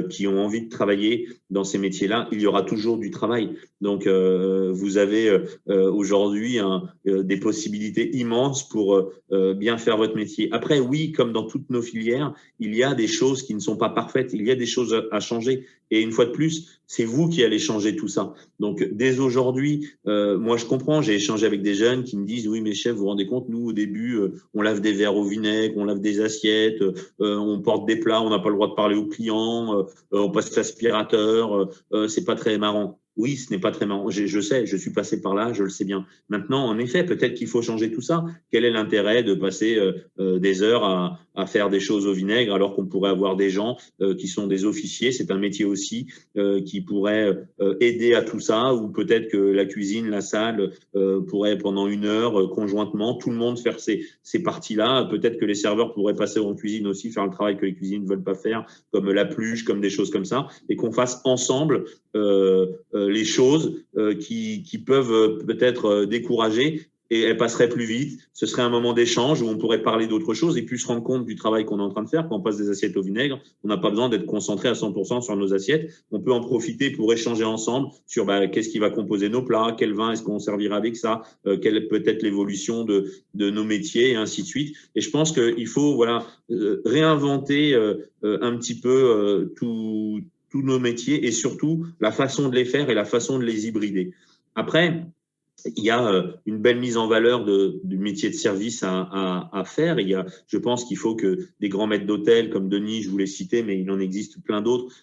qui ont envie de travailler dans ces métiers-là, il y aura toujours du travail. Donc, vous avez aujourd'hui des possibilités immenses pour bien faire votre métier. Après, oui, comme dans toutes nos filières, il y a des choses qui ne sont pas parfaites, il y a des choses à changer. Et une fois de plus, c'est vous qui allez changer tout ça. Donc, dès aujourd'hui, moi, je comprends, j'ai échangé avec des jeunes qui me disent « Oui, mais chef, vous vous rendez compte, nous, au début, on lave des verres au vinaigre, on lave des assiettes, on porte des plats, on n'a pas le droit de parler aux clients, on passe l'aspirateur, c'est pas très marrant. » oui, ce n'est pas très marrant. Je sais, je suis passé par là, je le sais bien. Maintenant, en effet, peut-être qu'il faut changer tout ça. Quel est l'intérêt de passer des heures à faire des choses au vinaigre alors qu'on pourrait avoir des gens qui sont des officiers, c'est un métier aussi, qui pourraient aider à tout ça, ou peut-être que la cuisine, la salle pourrait pendant 1 heure conjointement, tout le monde faire ces parties-là. Peut-être que les serveurs pourraient passer en cuisine aussi, faire le travail que les cuisines ne veulent pas faire, comme la pluche, comme des choses comme ça, et qu'on fasse ensemble les choses qui peuvent peut-être décourager, et elles passeraient plus vite. Ce serait un moment d'échange où on pourrait parler d'autre chose et puis se rendre compte du travail qu'on est en train de faire. Quand on passe des assiettes au vinaigre, on n'a pas besoin d'être concentré à 100% sur nos assiettes. On peut en profiter pour échanger ensemble sur qu'est-ce qui va composer nos plats, quel vin est-ce qu'on servira avec ça, quelle peut être l'évolution de nos métiers, et ainsi de suite. Et je pense qu'il faut réinventer un petit peu tous nos métiers, et surtout la façon de les faire et la façon de les hybrider. Après, il y a une belle mise en valeur du métier de service à faire. Je pense qu'il faut que des grands maîtres d'hôtel comme Denis, je vous l'ai cité, mais il en existe plein d'autres,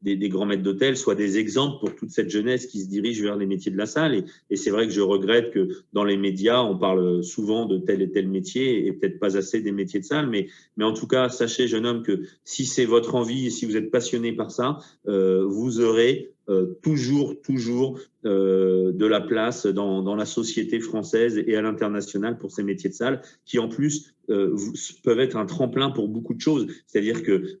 des grands maîtres d'hôtel soient des exemples pour toute cette jeunesse qui se dirige vers les métiers de la salle. Et c'est vrai que je regrette que dans les médias, on parle souvent de tel et tel métier et peut-être pas assez des métiers de salle. Mais en tout cas, sachez, jeune homme, que si c'est votre envie et si vous êtes passionné par ça, vous aurez toujours de la place dans la société française et à l'international pour ces métiers de salle, qui en plus peuvent être un tremplin pour beaucoup de choses. C'est-à-dire que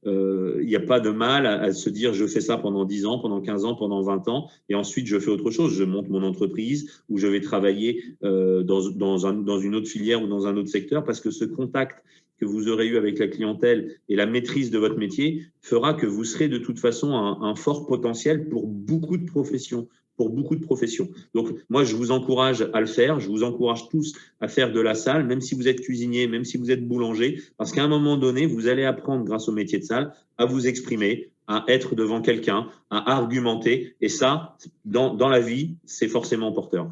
il n'y a pas de mal à se dire je fais ça pendant 10 ans, pendant 15 ans, pendant 20 ans, et ensuite je fais autre chose. Je monte mon entreprise ou je vais travailler dans une autre filière ou dans un autre secteur, parce que ce contact que vous aurez eu avec la clientèle et la maîtrise de votre métier fera que vous serez de toute façon un fort potentiel pour beaucoup de professions. Donc, moi, je vous encourage à le faire. Je vous encourage tous à faire de la salle, même si vous êtes cuisinier, même si vous êtes boulanger, parce qu'à un moment donné, vous allez apprendre, grâce au métier de salle, à vous exprimer, à être devant quelqu'un, à argumenter. Et ça, dans la vie, c'est forcément porteur.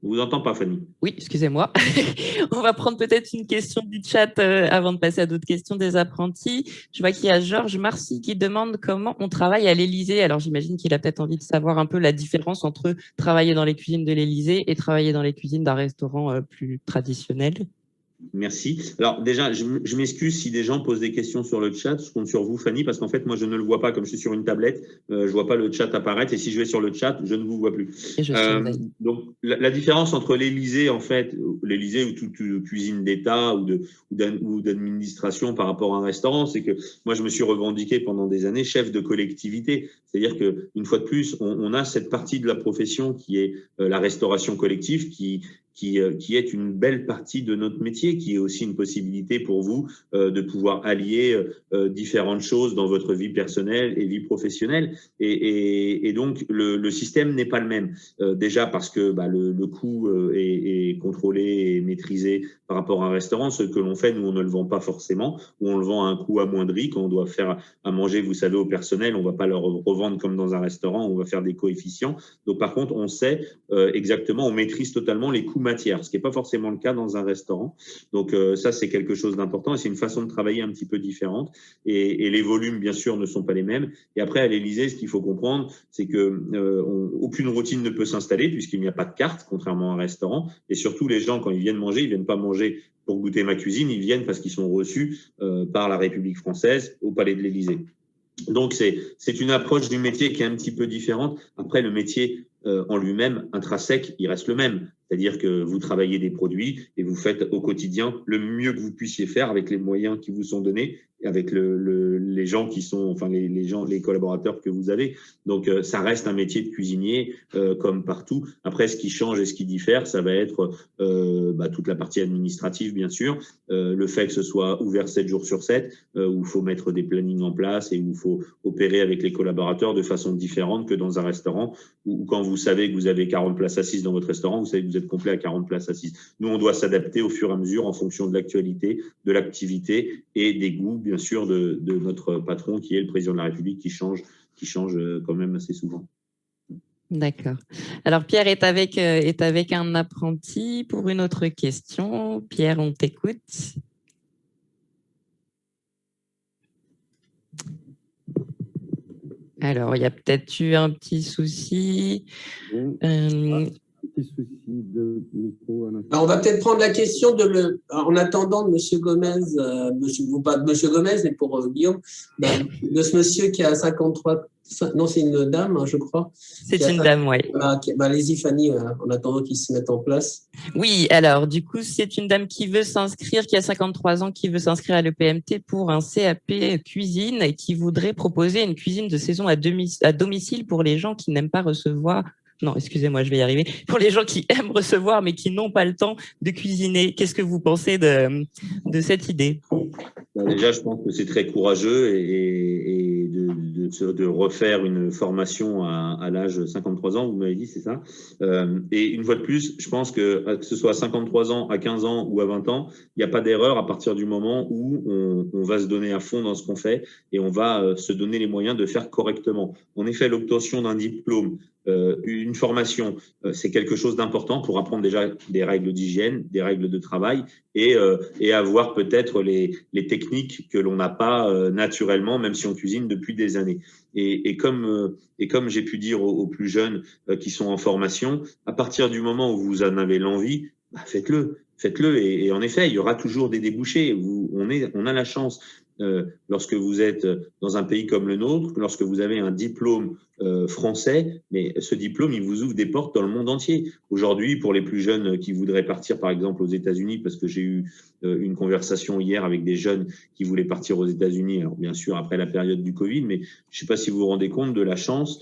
On vous entend pas, Fanny? Oui, excusez-moi. On va prendre peut-être une question du chat avant de passer à d'autres questions des apprentis. Je vois qu'il y a Georges Marcy qui demande comment on travaille à l'Élysée. Alors, j'imagine qu'il a peut-être envie de savoir un peu la différence entre travailler dans les cuisines de l'Élysée et travailler dans les cuisines d'un restaurant plus traditionnel. Merci. Alors déjà, je m'excuse si des gens posent des questions sur le chat. Je compte sur vous, Fanny, parce qu'en fait, moi, je ne le vois pas comme je suis sur une tablette. Je vois pas le chat apparaître, et si je vais sur le chat, je ne vous vois plus. Donc, la différence entre l'Élysée, en fait, l'Élysée ou toute cuisine d'État ou d'administration par rapport à un restaurant, c'est que moi, je me suis revendiqué pendant des années chef de collectivité. C'est-à-dire que, une fois de plus, on a cette partie de la profession qui est la restauration collective, qui est une belle partie de notre métier, qui est aussi une possibilité pour vous de pouvoir allier différentes choses dans votre vie personnelle et vie professionnelle. Et donc, le système n'est pas le même. Déjà parce que le coût est contrôlé et maîtrisé par rapport à un restaurant. Ce que l'on fait, nous, on ne le vend pas forcément, ou on le vend à un coût amoindri. Quand on doit faire à manger, vous savez, au personnel, on ne va pas leur revendre comme dans un restaurant, on va faire des coefficients. Donc, par contre, on sait exactement, on maîtrise totalement les coûts matière, ce qui n'est pas forcément le cas dans un restaurant. Donc ça, c'est quelque chose d'important, et c'est une façon de travailler un petit peu différente, et les volumes, bien sûr, ne sont pas les mêmes. Et après, à l'Élysée, ce qu'il faut comprendre, c'est que aucune routine ne peut s'installer puisqu'il n'y a pas de carte, contrairement à un restaurant. Et surtout, les gens, quand ils viennent manger, ils viennent pas manger pour goûter ma cuisine, ils viennent parce qu'ils sont reçus par la République française au Palais de l'Élysée. Donc, c'est une approche du métier qui est un petit peu différente. Après, le métier en lui-même, intrinsèque, il reste le même. C'est-à-dire que vous travaillez des produits et vous faites au quotidien le mieux que vous puissiez faire avec les moyens qui vous sont donnés, avec les gens qui sont, enfin les collaborateurs que vous avez. Donc ça reste un métier de cuisinier comme partout. Après, ce qui change et ce qui diffère, ça va être toute la partie administrative, bien sûr, le fait que ce soit ouvert 7 jours sur 7, où il faut mettre des plannings en place et où il faut opérer avec les collaborateurs de façon différente que dans un restaurant, où quand vous savez que vous avez 40 places assises dans votre restaurant, vous savez que vous êtes complet à 40 places assises. Nous, on doit s'adapter au fur et à mesure en fonction de l'actualité, de l'activité et des goûts, bien sûr, de notre patron, qui est le président de la République, qui change quand même assez souvent. D'accord. Alors, Pierre est avec un apprenti pour une autre question. Pierre, on t'écoute. Alors, il y a peut-être eu un petit souci. Petit souci de micro. Alors, on va peut-être prendre la question en attendant de M. Gomez, pas de M. Gomez, mais pour Guillaume, de ce monsieur qui a 53, non, c'est une dame, hein, je crois. C'est une dame, oui. Allez-y, Fanny, en attendant qu'il se mette en place. Oui, alors, du coup, c'est une dame qui veut s'inscrire, qui a 53 ans, qui veut s'inscrire à l'EPMT pour un CAP cuisine et qui voudrait proposer une cuisine de saison à domicile pour les gens qui n'aiment pas recevoir. Non, excusez-moi, je vais y arriver. Pour les gens qui aiment recevoir, mais qui n'ont pas le temps de cuisiner, qu'est-ce que vous pensez de cette idée? Déjà, je pense que c'est très courageux et de refaire une formation à l'âge de 53 ans, vous m'avez dit, c'est ça. Et une fois de plus, je pense que ce soit à 53 ans, à 15 ans ou à 20 ans, il n'y a pas d'erreur à partir du moment où on va se donner à fond dans ce qu'on fait et on va se donner les moyens de faire correctement. En effet, l'obtention d'un diplôme, une formation, c'est quelque chose d'important pour apprendre déjà des règles d'hygiène, des règles de travail et avoir peut-être les techniques que l'on n'a pas naturellement, même si on cuisine depuis des années. Et comme j'ai pu dire aux plus jeunes qui sont en formation, à partir du moment où vous en avez l'envie, faites-le. Faites-le et en effet, il y aura toujours des débouchés. On a la chance. Lorsque vous êtes dans un pays comme le nôtre, lorsque vous avez un diplôme français, mais ce diplôme, il vous ouvre des portes dans le monde entier. Aujourd'hui, pour les plus jeunes qui voudraient partir, par exemple, aux États-Unis, parce que j'ai eu une conversation hier avec des jeunes qui voulaient partir aux États-Unis, alors bien sûr après la période du Covid, mais je ne sais pas si vous vous rendez compte de la chance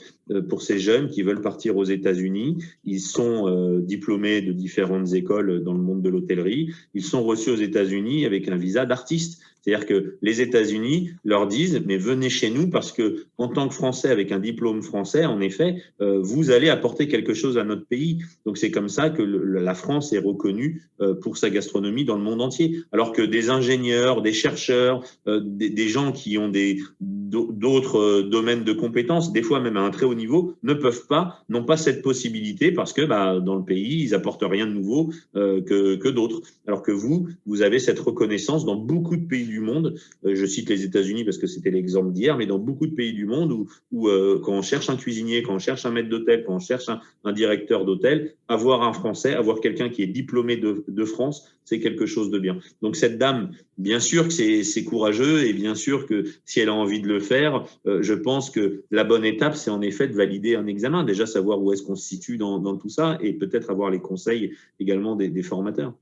pour ces jeunes qui veulent partir aux États-Unis. Ils sont diplômés de différentes écoles dans le monde de l'hôtellerie. Ils sont reçus aux États-Unis avec un visa d'artiste. C'est-à-dire que les États-Unis leur disent « mais venez chez nous parce que en tant que Français avec un diplôme français, en effet, vous allez apporter quelque chose à notre pays ». Donc c'est comme ça que la France est reconnue pour sa gastronomie dans le monde entier. Alors que des ingénieurs, des chercheurs, des gens qui ont d'autres domaines de compétences, des fois même à un très haut niveau, n'ont pas cette possibilité parce que dans le pays, ils apportent rien de nouveau que d'autres. Alors que vous avez cette reconnaissance dans beaucoup de pays du monde. Je cite les États-Unis parce que c'était l'exemple d'hier, mais dans beaucoup de pays du monde où quand on cherche un cuisinier, quand on cherche un maître d'hôtel, quand on cherche un directeur d'hôtel, avoir un Français, avoir quelqu'un qui est diplômé de France, c'est quelque chose de bien. Donc cette dame, bien sûr que c'est courageux et bien sûr que si elle a envie de le faire, je pense que la bonne étape, c'est en effet de valider un examen, déjà savoir où est-ce qu'on se situe dans tout ça et peut-être avoir les conseils également des formateurs.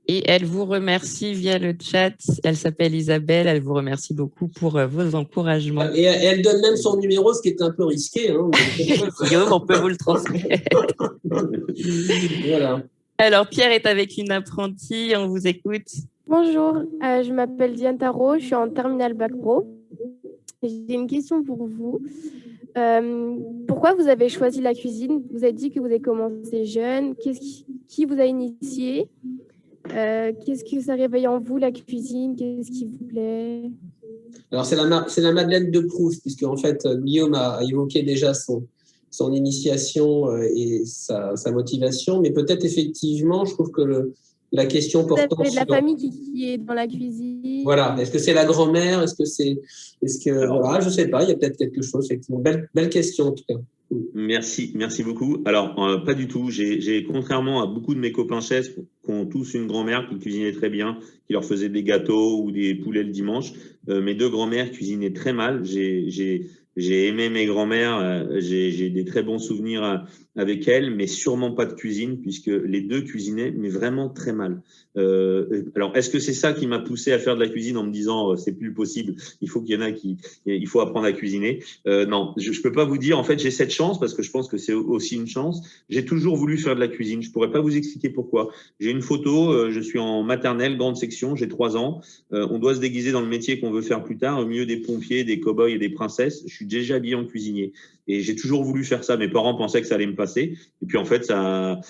Et elle vous remercie via le chat. Elle s'appelle Isabelle. Elle vous remercie beaucoup pour vos encouragements. Et elle donne même son numéro, ce qui est un peu risqué. Hein. Guillaume, on peut vous le transmettre. Voilà. Alors, Pierre est avec une apprentie. On vous écoute. Bonjour, je m'appelle Diane Tarot. Je suis en terminale Bac Pro. J'ai une question pour vous. Pourquoi vous avez choisi la cuisine? Vous avez dit que vous avez commencé jeune. Qui vous a initié? Qu'est-ce que ça réveille en vous, la cuisine? Qu'est-ce qui vous plaît? Alors, c'est la Madeleine de Proust, puisque en fait, Guillaume a évoqué déjà son initiation et sa motivation, mais peut-être effectivement, je trouve que la question portant sur… la famille qui est dans la cuisine. Voilà. Est-ce que c'est la grand-mère? Voilà, je ne sais pas, il y a peut-être quelque chose. Effectivement. Belle question, en tout cas. Merci beaucoup. Alors, pas du tout. J'ai contrairement à beaucoup de mes copains chefs qui ont tous une grand-mère qui cuisinait très bien, qui leur faisait des gâteaux ou des poulets le dimanche, mes deux grand-mères cuisinaient très mal. J'ai aimé mes grand-mères, j'ai des très bons souvenirs avec elles, mais sûrement pas de cuisine, puisque les deux cuisinaient, mais vraiment très mal. Alors, est-ce que c'est ça qui m'a poussé à faire de la cuisine en me disant c'est plus possible, il faut apprendre à cuisiner? Non, je peux pas vous dire. En fait, j'ai cette chance parce que je pense que c'est aussi une chance. J'ai toujours voulu faire de la cuisine. Je pourrais pas vous expliquer pourquoi. J'ai une photo. Je suis en maternelle, grande section. J'ai 3 ans. On doit se déguiser dans le métier qu'on veut faire plus tard, au milieu des pompiers, des cow-boys et des princesses. Je suis déjà habillé en cuisinier. Et j'ai toujours voulu faire ça. Mes parents pensaient que ça allait me passer. Et puis, en fait, ça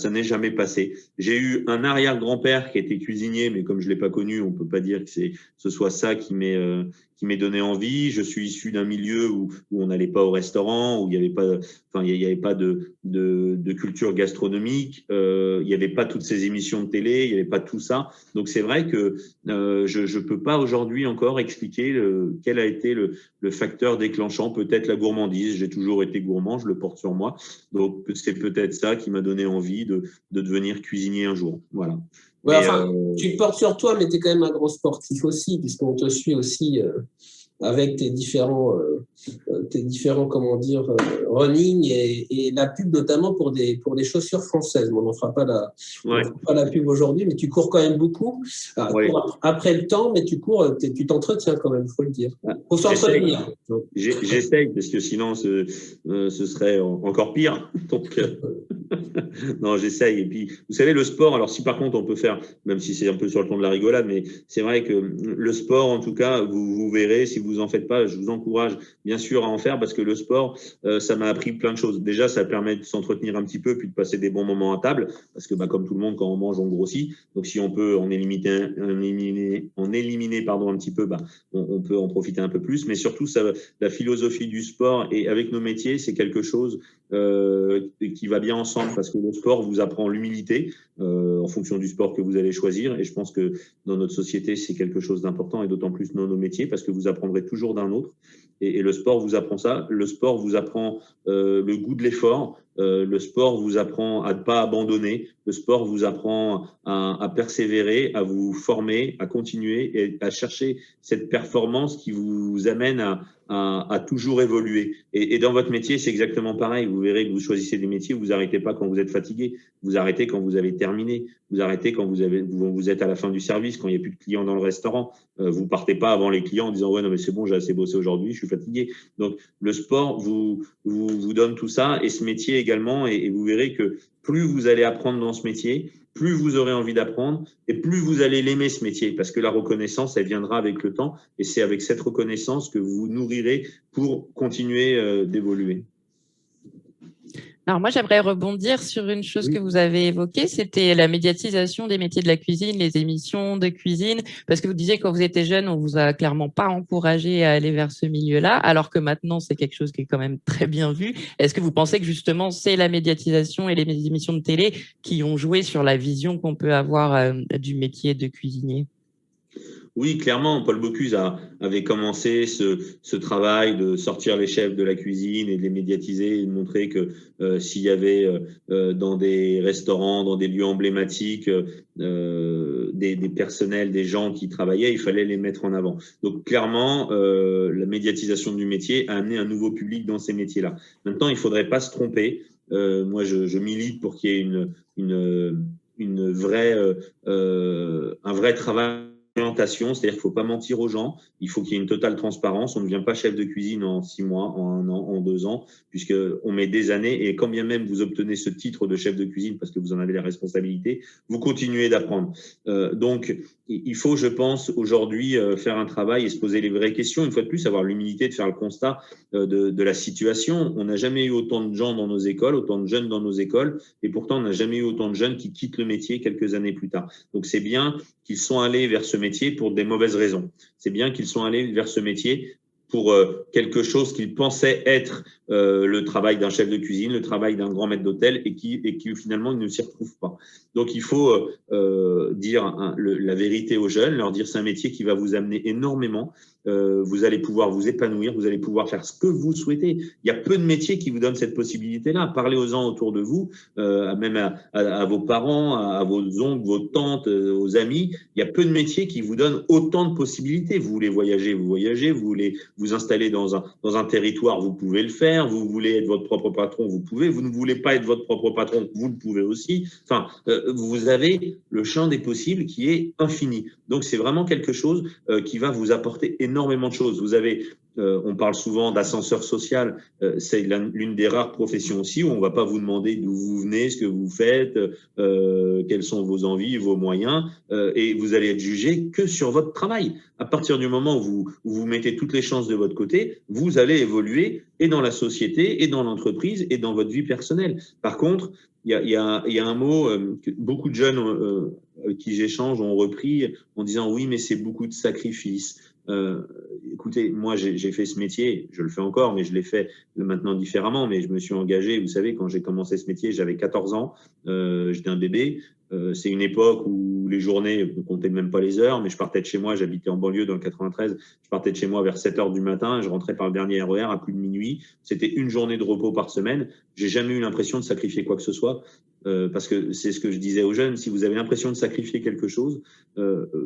n'est jamais passé. J'ai eu un arrière-grand-père qui était cuisinier, mais comme je l'ai pas connu, on peut pas dire que ce soit ça qui m'ait donné envie. Je suis issu d'un milieu où on n'allait pas au restaurant, où il y avait pas, enfin, il y avait pas de culture gastronomique, il y avait pas toutes ces émissions de télé, il y avait pas tout ça. Donc, c'est vrai que je peux pas aujourd'hui encore expliquer quel a été le facteur déclenchant. Peut-être la gourmandise. J'ai toujours été gourmand, je le porte sur moi. Donc, c'est peut-être ça qui m'a donné envie de devenir cuisinier un jour. Voilà. Ouais, enfin, tu le portes sur toi, mais tu es quand même un grand sportif aussi, puisqu'on te suit aussi avec tes différents comment dire, running et la pub notamment pour des chaussures françaises. Bon, on n'en fera pas la pub aujourd'hui, mais tu cours quand même beaucoup. Après le temps, mais tu cours, tu t'entretiens quand même, faut le dire. Faut s'entretenir. J'essaye, parce que sinon ce serait encore pire. Donc non, j'essaye. Et puis, vous savez, le sport, alors si par contre on peut faire, même si c'est un peu sur le ton de la rigolade, mais c'est vrai que le sport, en tout cas, vous verrez, si vous en faites pas, je vous encourage bien sûr à en faire, parce que le sport, ça m'a appris plein de choses. Déjà, ça permet de s'entretenir un petit peu, puis de passer des bons moments à table, parce que comme tout le monde, quand on mange, on grossit. Donc si on peut en éliminer un petit peu, on peut en profiter un peu plus. Mais surtout, la philosophie du sport et avec nos métiers, c'est quelque chose qui va bien ensemble, parce que le sport vous apprend l'humilité en fonction du sport que vous allez choisir, et je pense que dans notre société c'est quelque chose d'important, et d'autant plus dans nos métiers, parce que vous apprendrez toujours d'un autre, et le sport vous apprend ça. Le sport vous apprend le goût de l'effort, le sport vous apprend à ne pas abandonner, le sport vous apprend à persévérer, à vous former, à continuer et à chercher cette performance qui vous amène à toujours évoluer. Et dans votre métier, c'est exactement pareil. Vous verrez que vous choisissez des métiers, vous arrêtez pas quand vous êtes fatigué, vous arrêtez quand vous avez terminé, vous arrêtez quand vous êtes à la fin du service, quand il n'y a plus de clients dans le restaurant. Vous partez pas avant les clients en disant ouais non mais c'est bon, j'ai assez bossé aujourd'hui, je suis fatigué. Donc le sport vous donne tout ça, et ce métier également, et vous verrez que plus vous allez apprendre dans ce métier, plus vous aurez envie d'apprendre, et plus vous allez l'aimer, ce métier, parce que la reconnaissance, elle viendra avec le temps, et c'est avec cette reconnaissance que vous vous nourrirez pour continuer d'évoluer. Alors moi, j'aimerais rebondir sur une chose que vous avez évoquée, c'était la médiatisation des métiers de la cuisine, les émissions de cuisine, parce que vous disiez que quand vous étiez jeune, on vous a clairement pas encouragé à aller vers ce milieu-là, alors que maintenant, c'est quelque chose qui est quand même très bien vu. Est-ce que vous pensez que justement, c'est la médiatisation et les émissions de télé qui ont joué sur la vision qu'on peut avoir du métier de cuisinier ? Oui, clairement, Paul Bocuse avait commencé ce travail de sortir les chefs de la cuisine et de les médiatiser, et de montrer que s'il y avait dans des restaurants, dans des lieux emblématiques, des personnels, des gens qui travaillaient, il fallait les mettre en avant. Donc clairement, la médiatisation du métier a amené un nouveau public dans ces métiers-là. Maintenant, il ne faudrait pas se tromper. Moi, je milite pour qu'il y ait un vrai travail d'orientation, c'est-à-dire qu'il ne faut pas mentir aux gens, il faut qu'il y ait une totale transparence. On ne devient pas chef de cuisine en 6 mois, en 1 an, en 2 ans, puisqu'on met des années, et quand bien même vous obtenez ce titre de chef de cuisine parce que vous en avez la responsabilité, vous continuez d'apprendre. Donc, il faut, je pense, aujourd'hui faire un travail et se poser les vraies questions. Une fois de plus, avoir l'humilité de faire le constat de la situation. On n'a jamais eu autant de gens dans nos écoles, autant de jeunes dans nos écoles, et pourtant on n'a jamais eu autant de jeunes qui quittent le métier quelques années plus tard. Donc c'est bien qu'ils sont allés vers ce métier pour des mauvaises raisons. C'est bien qu'ils sont allés vers ce métier pour quelque chose qu'ils pensaient être le travail d'un chef de cuisine, le travail d'un grand maître d'hôtel, et qui finalement ils ne s'y retrouvent pas. Donc il faut dire la vérité aux jeunes, leur dire c'est un métier qui va vous amener énormément. Vous allez pouvoir vous épanouir, vous allez pouvoir faire ce que vous souhaitez. Il y a peu de métiers qui vous donnent cette possibilité-là. Parlez aux gens autour de vous, même à vos parents, à vos oncles, vos tantes, aux amis. Il y a peu de métiers qui vous donnent autant de possibilités. Vous voulez voyager, vous voyagez. Vous voulez vous installer dans un territoire, vous pouvez le faire. Vous voulez être votre propre patron, vous pouvez. Vous ne voulez pas être votre propre patron, vous le pouvez aussi. Enfin, vous avez le champ des possibles qui est infini. Donc, c'est vraiment quelque chose qui va vous apporter énormément de choses. Vous avez on parle souvent d'ascenseur social. C'est l'une des rares professions aussi où on ne va pas vous demander d'où vous venez, ce que vous faites, quelles sont vos envies, vos moyens, et vous allez être jugé que sur votre travail. À partir du moment où vous mettez toutes les chances de votre côté, vous allez évoluer et dans la société, et dans l'entreprise, et dans votre vie personnelle. Par contre, il y a un mot que beaucoup de jeunes qui j'échange ont repris en disant oui, mais c'est beaucoup de sacrifices. Écoutez, moi j'ai fait ce métier, je le fais encore, mais je l'ai fait maintenant différemment, mais je me suis engagé, vous savez, quand j'ai commencé ce métier, j'avais 14 ans, j'étais un bébé, c'est une époque où les journées, on comptait même pas les heures, mais je partais de chez moi, j'habitais en banlieue dans le 93, je partais de chez moi vers 7 heures du matin, et je rentrais par le dernier RER à plus de minuit, c'était une journée de repos par semaine, j'ai jamais eu l'impression de sacrifier quoi que ce soit, parce que c'est ce que je disais aux jeunes, si vous avez l'impression de sacrifier quelque chose,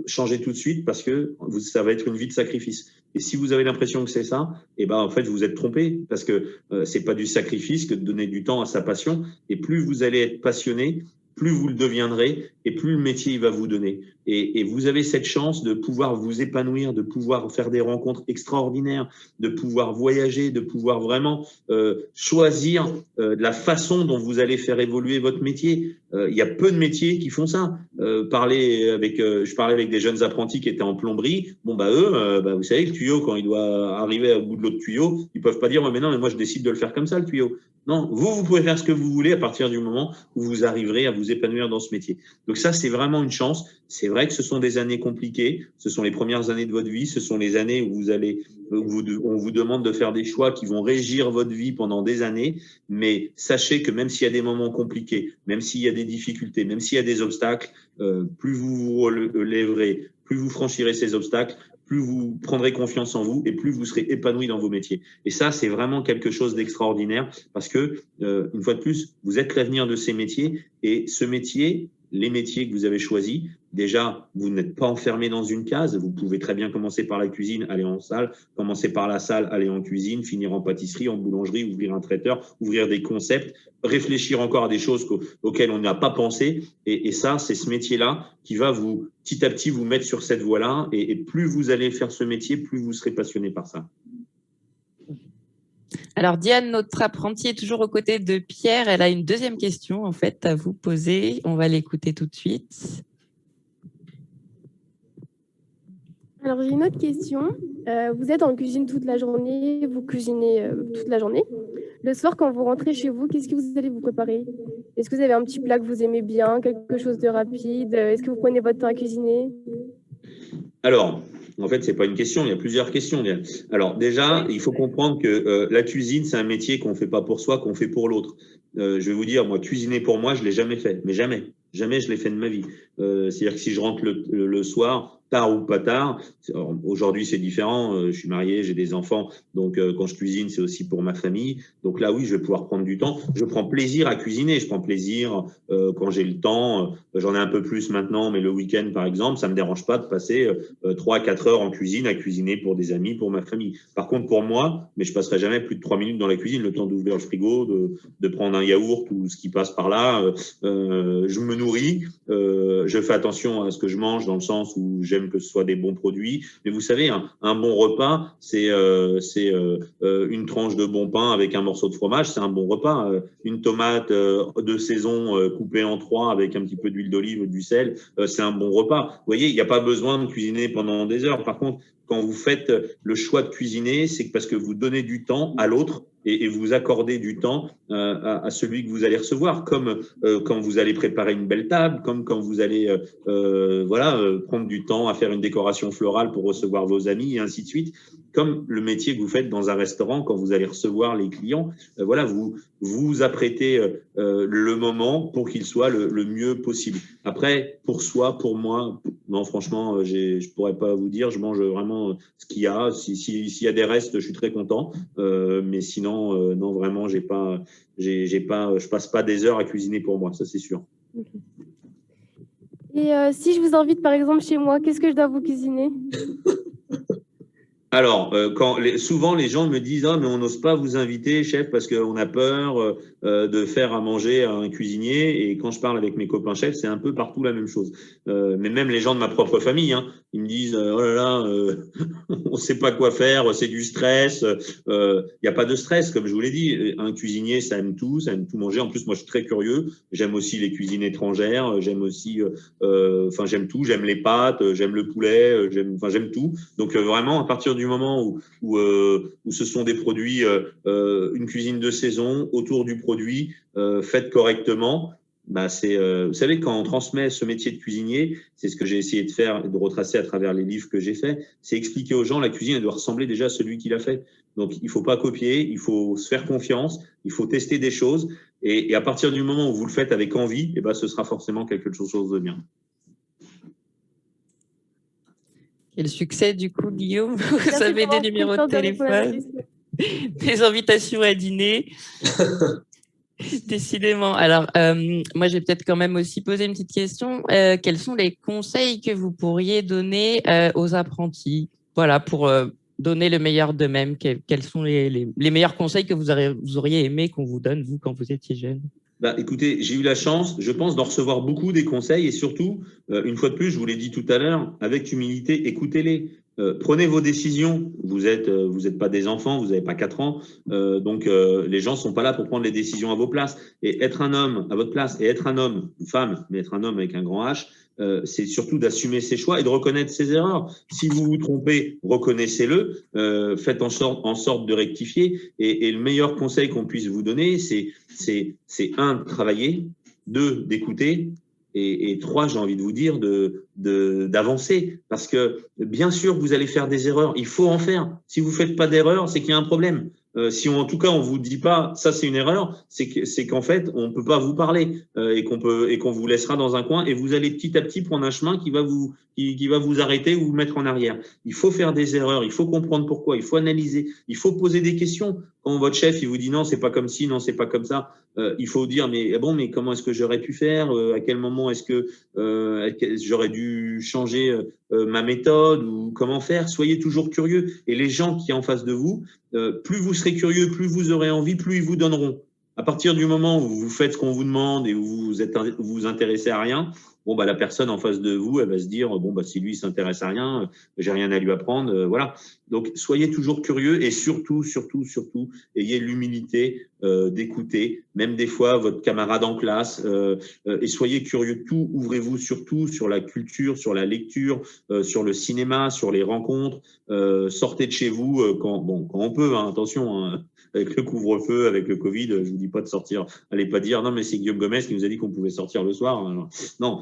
changez tout de suite parce que ça va être une vie de sacrifice. Et si vous avez l'impression que c'est ça, eh ben en fait vous êtes trompé parce que c'est pas du sacrifice que de donner du temps à sa passion. Et plus vous allez être passionné, plus vous le deviendrez et plus le métier il va vous donner. Et vous avez cette chance de pouvoir vous épanouir, de pouvoir faire des rencontres extraordinaires, de pouvoir voyager, de pouvoir vraiment choisir de la façon dont vous allez faire évoluer votre métier. Il y a peu de métiers qui font ça. Je parlais avec des jeunes apprentis qui étaient en plomberie. Bon, eux, vous savez, le tuyau, quand il doit arriver au bout de l'autre tuyau, ils peuvent pas dire mais non, mais moi je décide de le faire comme ça, le tuyau. Non, vous pouvez faire ce que vous voulez à partir du moment où vous arriverez à vous épanouir dans ce métier. Donc ça, c'est vraiment une chance. C'est vrai que ce sont des années compliquées. Ce sont les premières années de votre vie. Ce sont les années où on vous demande de faire des choix qui vont régir votre vie pendant des années. Mais sachez que même s'il y a des moments compliqués, même s'il y a des difficultés, même s'il y a des obstacles, plus vous vous relèverez, plus vous franchirez ces obstacles, plus vous prendrez confiance en vous et plus vous serez épanoui dans vos métiers. Et ça, c'est vraiment quelque chose d'extraordinaire parce que, une fois de plus, vous êtes l'avenir de ces métiers et ce métier, les métiers que vous avez choisis, déjà, vous n'êtes pas enfermé dans une case. Vous pouvez très bien commencer par la cuisine, aller en salle, commencer par la salle, aller en cuisine, finir en pâtisserie, en boulangerie, ouvrir un traiteur, ouvrir des concepts, réfléchir encore à des choses auxquelles on n'a pas pensé. Et ça, c'est ce métier-là qui va petit à petit, vous mettre sur cette voie-là. Et plus vous allez faire ce métier, plus vous serez passionné par ça. Alors, Diane, notre apprentie est toujours aux côtés de Pierre. Elle a une deuxième question, en fait, à vous poser. On va l'écouter tout de suite. Alors, j'ai une autre question. Vous êtes en cuisine toute la journée, vous cuisinez toute la journée. Le soir, quand vous rentrez chez vous, qu'est-ce que vous allez vous préparer? Est-ce que vous avez un petit plat que vous aimez bien, quelque chose de rapide? Est-ce que vous prenez votre temps à cuisiner? Alors, en fait, ce n'est pas une question, il y a plusieurs questions. Alors déjà, il faut comprendre que la cuisine, c'est un métier qu'on ne fait pas pour soi, qu'on fait pour l'autre. Je vais vous dire, moi, cuisiner pour moi, je ne l'ai jamais fait, mais jamais. Jamais je l'ai fait de ma vie. C'est-à-dire que si je rentre le soir, tard ou pas tard, aujourd'hui c'est différent, je suis marié, j'ai des enfants, donc quand je cuisine, c'est aussi pour ma famille. Donc là, oui, je vais pouvoir prendre du temps. Je prends plaisir à cuisiner, je prends plaisir quand j'ai le temps. J'en ai un peu plus maintenant, mais le week-end, par exemple, ça me dérange pas de passer 3 à 4 heures en cuisine à cuisiner pour des amis, pour ma famille. Par contre, pour moi, mais je passerai jamais plus de 3 minutes dans la cuisine, le temps d'ouvrir le frigo, de prendre un yaourt ou ce qui passe par là. Je me nourris, je fais attention à ce que je mange dans le sens où j'aime que ce soit des bons produits. Mais vous savez, un bon repas, c'est une tranche de bon pain avec un morceau de fromage, c'est un bon repas. Une tomate de saison coupée en 3 avec un petit peu d'huile d'olive ou du sel, c'est un bon repas. Vous voyez, il n'y a pas besoin de cuisiner pendant des heures. Par contre, quand vous faites le choix de cuisiner, c'est parce que vous donnez du temps à l'autre et vous accordez du temps à celui que vous allez recevoir, comme quand vous allez préparer une belle table, comme quand vous allez prendre du temps à faire une décoration florale pour recevoir vos amis et ainsi de suite, comme le métier que vous faites dans un restaurant quand vous allez recevoir les clients. Vous vous apprêtez le moment pour qu'il soit le mieux possible. Après, pour soi, pour moi, non, franchement, je pourrais pas vous dire, je mange vraiment ce qu'il y a. S'il y a des restes, je suis très content. Mais sinon, non, vraiment, je passe pas des heures à cuisiner pour moi, ça c'est sûr. Okay. Et si je vous invite par exemple chez moi, qu'est-ce que je dois vous cuisiner? Alors, souvent les gens me disent « Ah, mais on n'ose pas vous inviter, chef, parce qu'on a peur, de faire à manger à un cuisinier. Et quand je parle avec mes copains chefs, c'est un peu partout la même chose. Mais même les gens de ma propre famille, hein, ils me disent oh là là, on sait pas quoi faire, c'est du stress. Y a pas de stress, comme je vous l'ai dit. Un cuisinier, ça aime tout manger. En plus, moi, je suis très curieux. J'aime aussi les cuisines étrangères. J'aime aussi, j'aime tout. J'aime les pâtes, j'aime le poulet, j'aime tout. Donc vraiment, à partir du moment où ce sont des produits, une cuisine de saison autour du produit, faite correctement. Bah vous savez, quand on transmet ce métier de cuisinier, c'est ce que j'ai essayé de faire et de retracer à travers les livres que j'ai faits, c'est expliquer aux gens la cuisine, elle doit ressembler déjà à celui qui l'a fait. Donc, il faut pas copier, il faut se faire confiance, il faut tester des choses. Et à partir du moment où vous le faites avec envie, eh ben, ce sera forcément quelque chose de bien. Quel succès, du coup, Guillaume. Vous avez des numéros de téléphone, des invitations à dîner. Décidément. Alors, moi, j'ai peut-être quand même aussi posé une petite question. Quels sont les conseils que vous pourriez donner aux apprentis, voilà, pour donner le meilleur d'eux-mêmes? Quels sont les meilleurs conseils que vous auriez aimé qu'on vous donne, vous, quand vous étiez jeune? Bah, écoutez, j'ai eu la chance, je pense, d'en recevoir beaucoup des conseils et surtout, une fois de plus, je vous l'ai dit tout à l'heure, avec humilité, écoutez-les. Prenez vos décisions. Vous êtes pas des enfants, vous n'avez pas 4 ans, donc les gens sont pas là pour prendre les décisions à vos places. Et être un homme à votre place, et être un homme, une femme, mais être un homme avec un grand H, c'est surtout d'assumer ses choix et de reconnaître ses erreurs. Si vous vous trompez, reconnaissez-le, faites en sorte de rectifier. Et le meilleur conseil qu'on puisse vous donner, c'est 1, de travailler, 2, d'écouter, et 3, j'ai envie de vous dire, d'avancer. Parce que bien sûr, vous allez faire des erreurs. Il faut en faire. Si vous faites pas d'erreurs, c'est qu'il y a un problème. Si en tout cas on vous dit pas ça c'est une erreur, c'est qu'en fait on peut pas vous parler et qu'on vous laissera dans un coin et vous allez petit à petit prendre un chemin qui va vous arrêter ou vous mettre en arrière. Il faut faire des erreurs, il faut comprendre pourquoi, il faut analyser, il faut poser des questions. Quand votre chef il vous dit non c'est pas comme ci, non c'est pas comme ça, il faut dire mais comment est-ce que j'aurais pu faire, à quel moment est-ce que j'aurais dû changer ma méthode ou comment faire. Soyez toujours curieux et les gens qui sont en face de vous, plus vous serez curieux, plus vous aurez envie, plus ils vous donneront. À partir du moment où vous faites ce qu'on vous demande et où vous vous intéressez à rien, bon bah la personne en face de vous, elle va se dire bon bah si lui il s'intéresse à rien, j'ai rien à lui apprendre, voilà. Donc soyez toujours curieux et surtout ayez l'humilité d'écouter, même des fois votre camarade en classe, et soyez curieux de tout. Ouvrez-vous surtout sur la culture, sur la lecture, sur le cinéma, sur les rencontres. Sortez de chez vous quand on peut, hein, attention. Hein. Avec le couvre-feu, avec le Covid, je vous dis pas de sortir. Allez pas dire non mais c'est Guillaume Gomez qui nous a dit qu'on pouvait sortir le soir. Alors, non,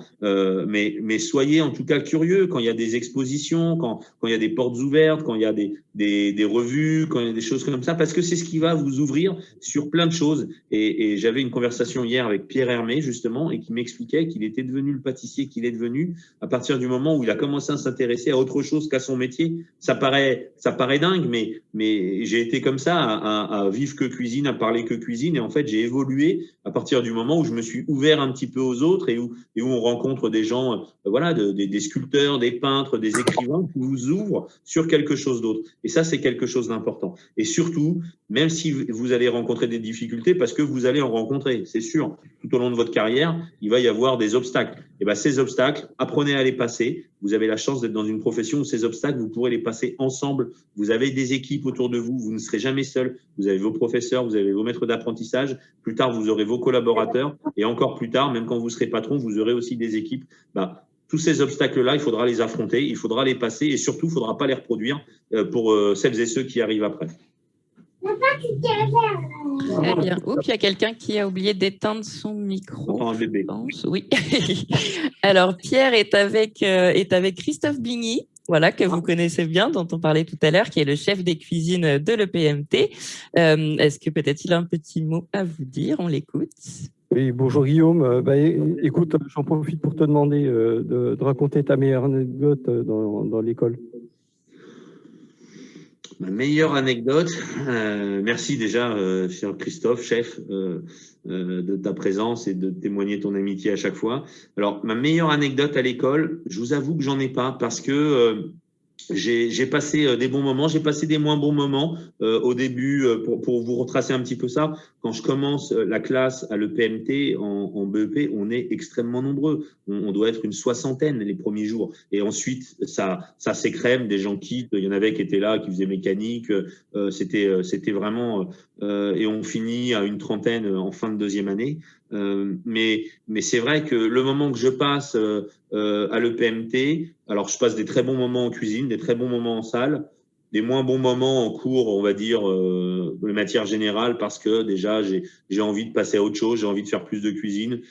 mais soyez en tout cas curieux quand il y a des expositions, quand il y a des portes ouvertes, quand il y a des revues, quand il y a des choses comme ça, parce que c'est ce qui va vous ouvrir sur plein de choses. Et j'avais une conversation hier avec Pierre Hermé justement et qui m'expliquait qu'il était devenu le pâtissier qu'il est devenu à partir du moment où il a commencé à s'intéresser à autre chose qu'à son métier. Ça paraît dingue, mais j'ai été comme ça à vivre que cuisine, à parler que cuisine. Et en fait, j'ai évolué à partir du moment où je me suis ouvert un petit peu aux autres et où on rencontre des gens, voilà, des sculpteurs, des peintres, des écrivains qui vous ouvrent sur quelque chose d'autre. Et ça, c'est quelque chose d'important. Et surtout, même si vous allez rencontrer des difficultés, parce que vous allez en rencontrer, c'est sûr, tout au long de votre carrière, il va y avoir des obstacles. Et ben, ces obstacles, apprenez à les passer. Vous avez la chance d'être dans une profession où ces obstacles, vous pourrez les passer ensemble. Vous avez des équipes autour de vous. Vous ne serez jamais seul. Vous avez vos professeurs, vous avez vos maîtres d'apprentissage. Plus tard, vous aurez vos collaborateurs. Et encore plus tard, même quand vous serez patron, vous aurez aussi des équipes. Tous ces obstacles-là, il faudra les affronter, il faudra les passer et surtout, il ne faudra pas les reproduire pour celles et ceux qui arrivent après. Très bien. Oups, il y a quelqu'un qui a oublié d'éteindre son micro. Un bébé. Oui. Alors, Pierre est avec Christophe Bigny, voilà, que vous connaissez bien, dont on parlait tout à l'heure, qui est le chef des cuisines de l'EPMT. Est-ce que peut-être il a un petit mot à vous dire? On l'écoute. Oui, bonjour Guillaume. Écoute, j'en profite pour te demander de raconter ta meilleure anecdote dans l'école. Ma meilleure anecdote, merci déjà, cher Christophe, chef, de ta présence et de témoigner ton amitié à chaque fois. Alors, ma meilleure anecdote à l'école, je vous avoue que j'en ai pas parce que j'ai passé des bons moments, j'ai passé des moins bons moments. Au début, pour vous retracer un petit peu ça, quand je commence la classe à l'EPMT en BEP, on est extrêmement nombreux. On doit être une 60aine les premiers jours. Et ensuite, ça s'écrème, des gens quittent. Il y en avait qui étaient là, qui faisaient mécanique. C'était vraiment… et on finit à une 30aine en fin de deuxième année. Mais c'est vrai que le moment que je passe à l'EPMT, alors je passe des très bons moments en cuisine, des très bons moments en salle, des moins bons moments en cours, on va dire, de matière générale, parce que déjà, j'ai envie de passer à autre chose, j'ai envie de faire plus de cuisine.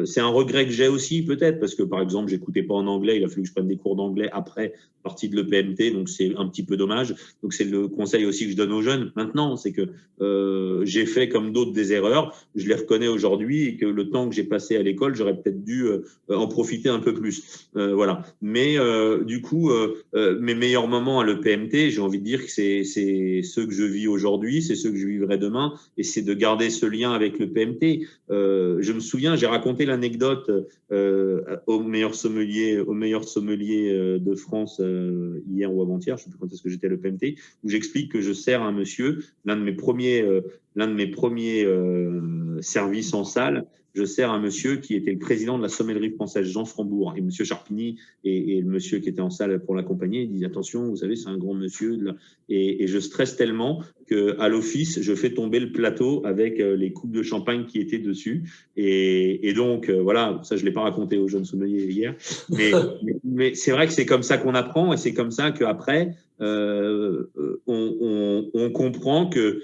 C'est un regret que j'ai aussi, peut-être, parce que, par exemple, j'écoutais pas en anglais, il a fallu que je prenne des cours d'anglais après partie de l'EPMT, donc c'est un petit peu dommage. Donc c'est le conseil aussi que je donne aux jeunes maintenant, c'est que j'ai fait comme d'autres des erreurs, je les reconnais aujourd'hui, et que le temps que j'ai passé à l'école, j'aurais peut-être dû en profiter un peu plus. Voilà. Mais du coup, mes meilleurs moments à l'EPMT, j'ai envie de dire que c'est ceux que je vis aujourd'hui, c'est ceux que je vivrai demain, et c'est de garder ce lien avec l'EPMT. Je me souviens, j'ai raconté l'anecdote au meilleur sommelier de France hier ou avant-hier, je ne sais plus quand est-ce que j'étais à l'EPMT, où j'explique que je sers un monsieur, l'un de mes premiers services en salle, je sers un monsieur qui était le président de la sommellerie française, Jean Frambourg, et monsieur Charpigny et le monsieur qui était en salle pour l'accompagner, il dit attention, vous savez, c'est un grand monsieur, et je stresse tellement qu'à l'office, je fais tomber le plateau avec les coupes de champagne qui étaient dessus, et donc voilà, ça je l'ai pas raconté aux jeunes sommeliers hier, mais c'est vrai que c'est comme ça qu'on apprend, et c'est comme ça qu'après on comprend que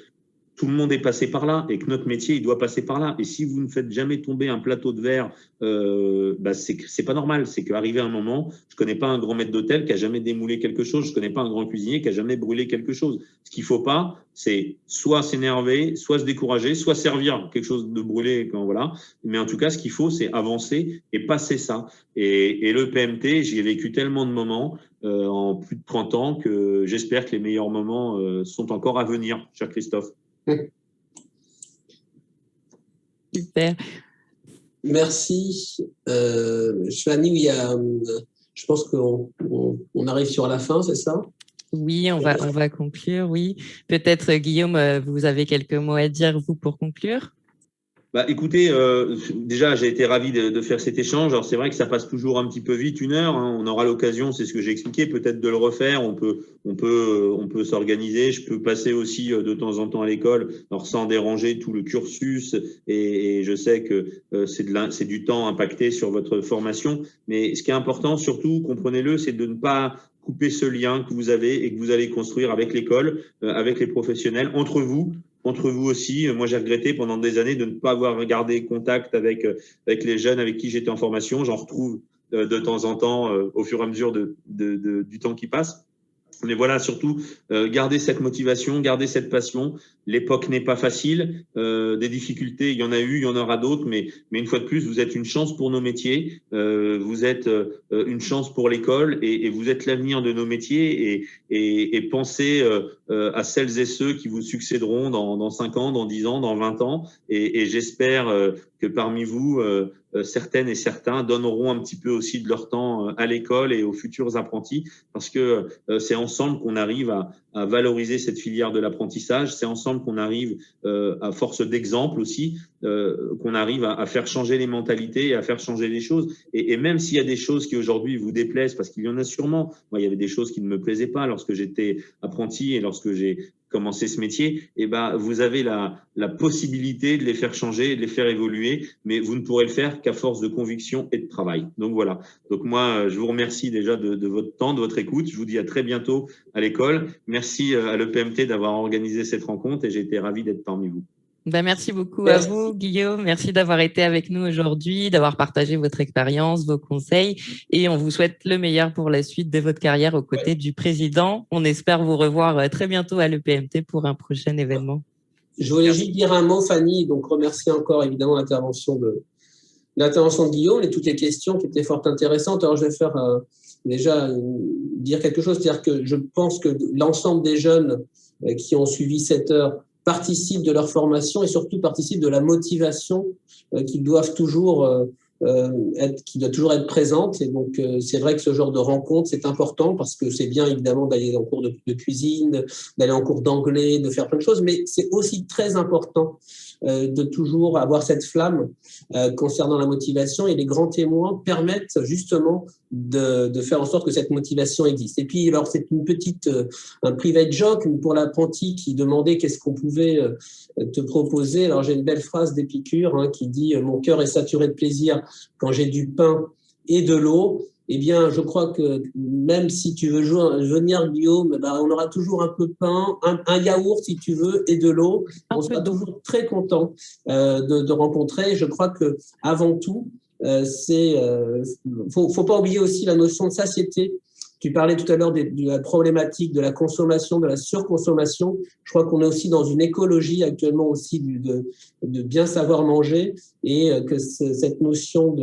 tout le monde est passé par là et que notre métier, il doit passer par là. Et si vous ne faites jamais tomber un plateau de verre, c'est pas normal. C'est qu'arrivé un moment, je connais pas un grand maître d'hôtel qui a jamais démoulé quelque chose. Je connais pas un grand cuisinier qui a jamais brûlé quelque chose. Ce qu'il faut pas, c'est soit s'énerver, soit se décourager, soit servir quelque chose de brûlé quand voilà. Mais en tout cas, ce qu'il faut, c'est avancer et passer ça. Et le PMT, j'y ai vécu tellement de moments en plus de 30 ans que j'espère que les meilleurs moments sont encore à venir, cher Christophe. Super. Merci. Fanny, je pense qu'on arrive sur la fin, c'est ça? Oui, on va conclure, oui. Peut-être, Guillaume, vous avez quelques mots à dire, vous, pour conclure? Écoutez, déjà, j'ai été ravi de faire cet échange. Alors, c'est vrai que ça passe toujours un petit peu vite, 1 heure. Hein. On aura l'occasion, c'est ce que j'ai expliqué, peut-être de le refaire. On peut s'organiser. Je peux passer aussi de temps en temps à l'école, alors sans déranger tout le cursus. Et je sais que c'est du temps impacté sur votre formation. Mais ce qui est important, surtout, comprenez-le, c'est de ne pas couper ce lien que vous avez et que vous allez construire avec l'école, avec les professionnels, entre vous aussi. Moi, j'ai regretté pendant des années de ne pas avoir gardé contact avec les jeunes avec qui j'étais en formation. J'en retrouve de temps en temps au fur et à mesure du temps qui passe. Mais voilà, surtout, garder cette motivation, garder cette passion. L'époque n'est pas facile. Des difficultés, il y en a eu, il y en aura d'autres. Mais une fois de plus, vous êtes une chance pour nos métiers. Vous êtes une chance pour l'école et vous êtes l'avenir de nos métiers. Et pensez à celles et ceux qui vous succéderont dans 5 ans, dans 10 ans, dans 20 ans. Et j'espère que parmi vous, certaines et certains donneront un petit peu aussi de leur temps à l'école et aux futurs apprentis, parce que c'est ensemble qu'on arrive à valoriser cette filière de l'apprentissage, c'est ensemble qu'on arrive, à force d'exemple aussi, qu'on arrive à faire changer les mentalités et à faire changer les choses. Et même s'il y a des choses qui aujourd'hui vous déplaisent, parce qu'il y en a sûrement, moi il y avait des choses qui ne me plaisaient pas lorsque j'étais apprenti et lorsque j'ai commencé ce métier, et vous avez la possibilité de les faire changer et de les faire évoluer, mais vous ne pourrez le faire qu'à force de conviction et de travail. Donc voilà. Donc moi, je vous remercie déjà de votre temps, de votre écoute. Je vous dis à très bientôt à l'école. Merci à l'EPMT d'avoir organisé cette rencontre et j'ai été ravi d'être parmi vous. Merci beaucoup à vous, Guillaume. Merci d'avoir été avec nous aujourd'hui, d'avoir partagé votre expérience, vos conseils. Et on vous souhaite le meilleur pour la suite de votre carrière aux côtés du président. On espère vous revoir très bientôt à l'EPMT pour un prochain événement. Je voulais juste dire un mot, Fanny, donc remercier encore évidemment l'intervention de Guillaume et toutes les questions qui étaient fort intéressantes. Alors je vais faire déjà dire quelque chose, c'est-à-dire que je pense que l'ensemble des jeunes qui ont suivi cette heure participent de leur formation et surtout participent de la motivation qu'ils doivent toujours qui doit toujours être présente. Et donc, c'est vrai que ce genre de rencontre, c'est important parce que c'est bien évidemment d'aller en cours de cuisine, d'aller en cours d'anglais, de faire plein de choses, mais c'est aussi très important de toujours avoir cette flamme concernant la motivation, et les grands témoins permettent justement de faire en sorte que cette motivation existe. Et puis, alors, c'est un private joke pour l'apprenti qui demandait qu'est-ce qu'on pouvait te proposer. Alors, j'ai une belle phrase d'Épicure qui dit « Mon cœur est saturé de plaisir quand j'ai du pain et de l'eau ». Eh bien, je crois que même si tu veux venir, Guillaume, on aura toujours un peu de pain, un yaourt si tu veux, et de l'eau. On sera toujours très content de rencontrer. Je crois que avant tout, faut pas oublier aussi la notion de satiété. Tu parlais tout à l'heure de la problématique de la consommation, de la surconsommation. Je crois qu'on est aussi dans une écologie actuellement aussi de bien savoir manger, et que cette notion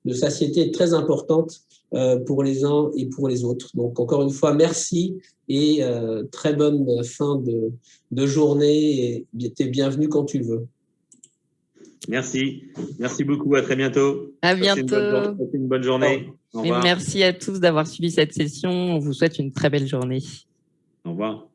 de satiété est très importante pour les uns et pour les autres. Donc, encore une fois, merci et très bonne fin de journée, et t'es bienvenue quand tu veux. Merci. Merci beaucoup. À très bientôt. À bientôt. Passez une bonne journée. Au revoir. Et merci à tous d'avoir suivi cette session. On vous souhaite une très belle journée. Au revoir.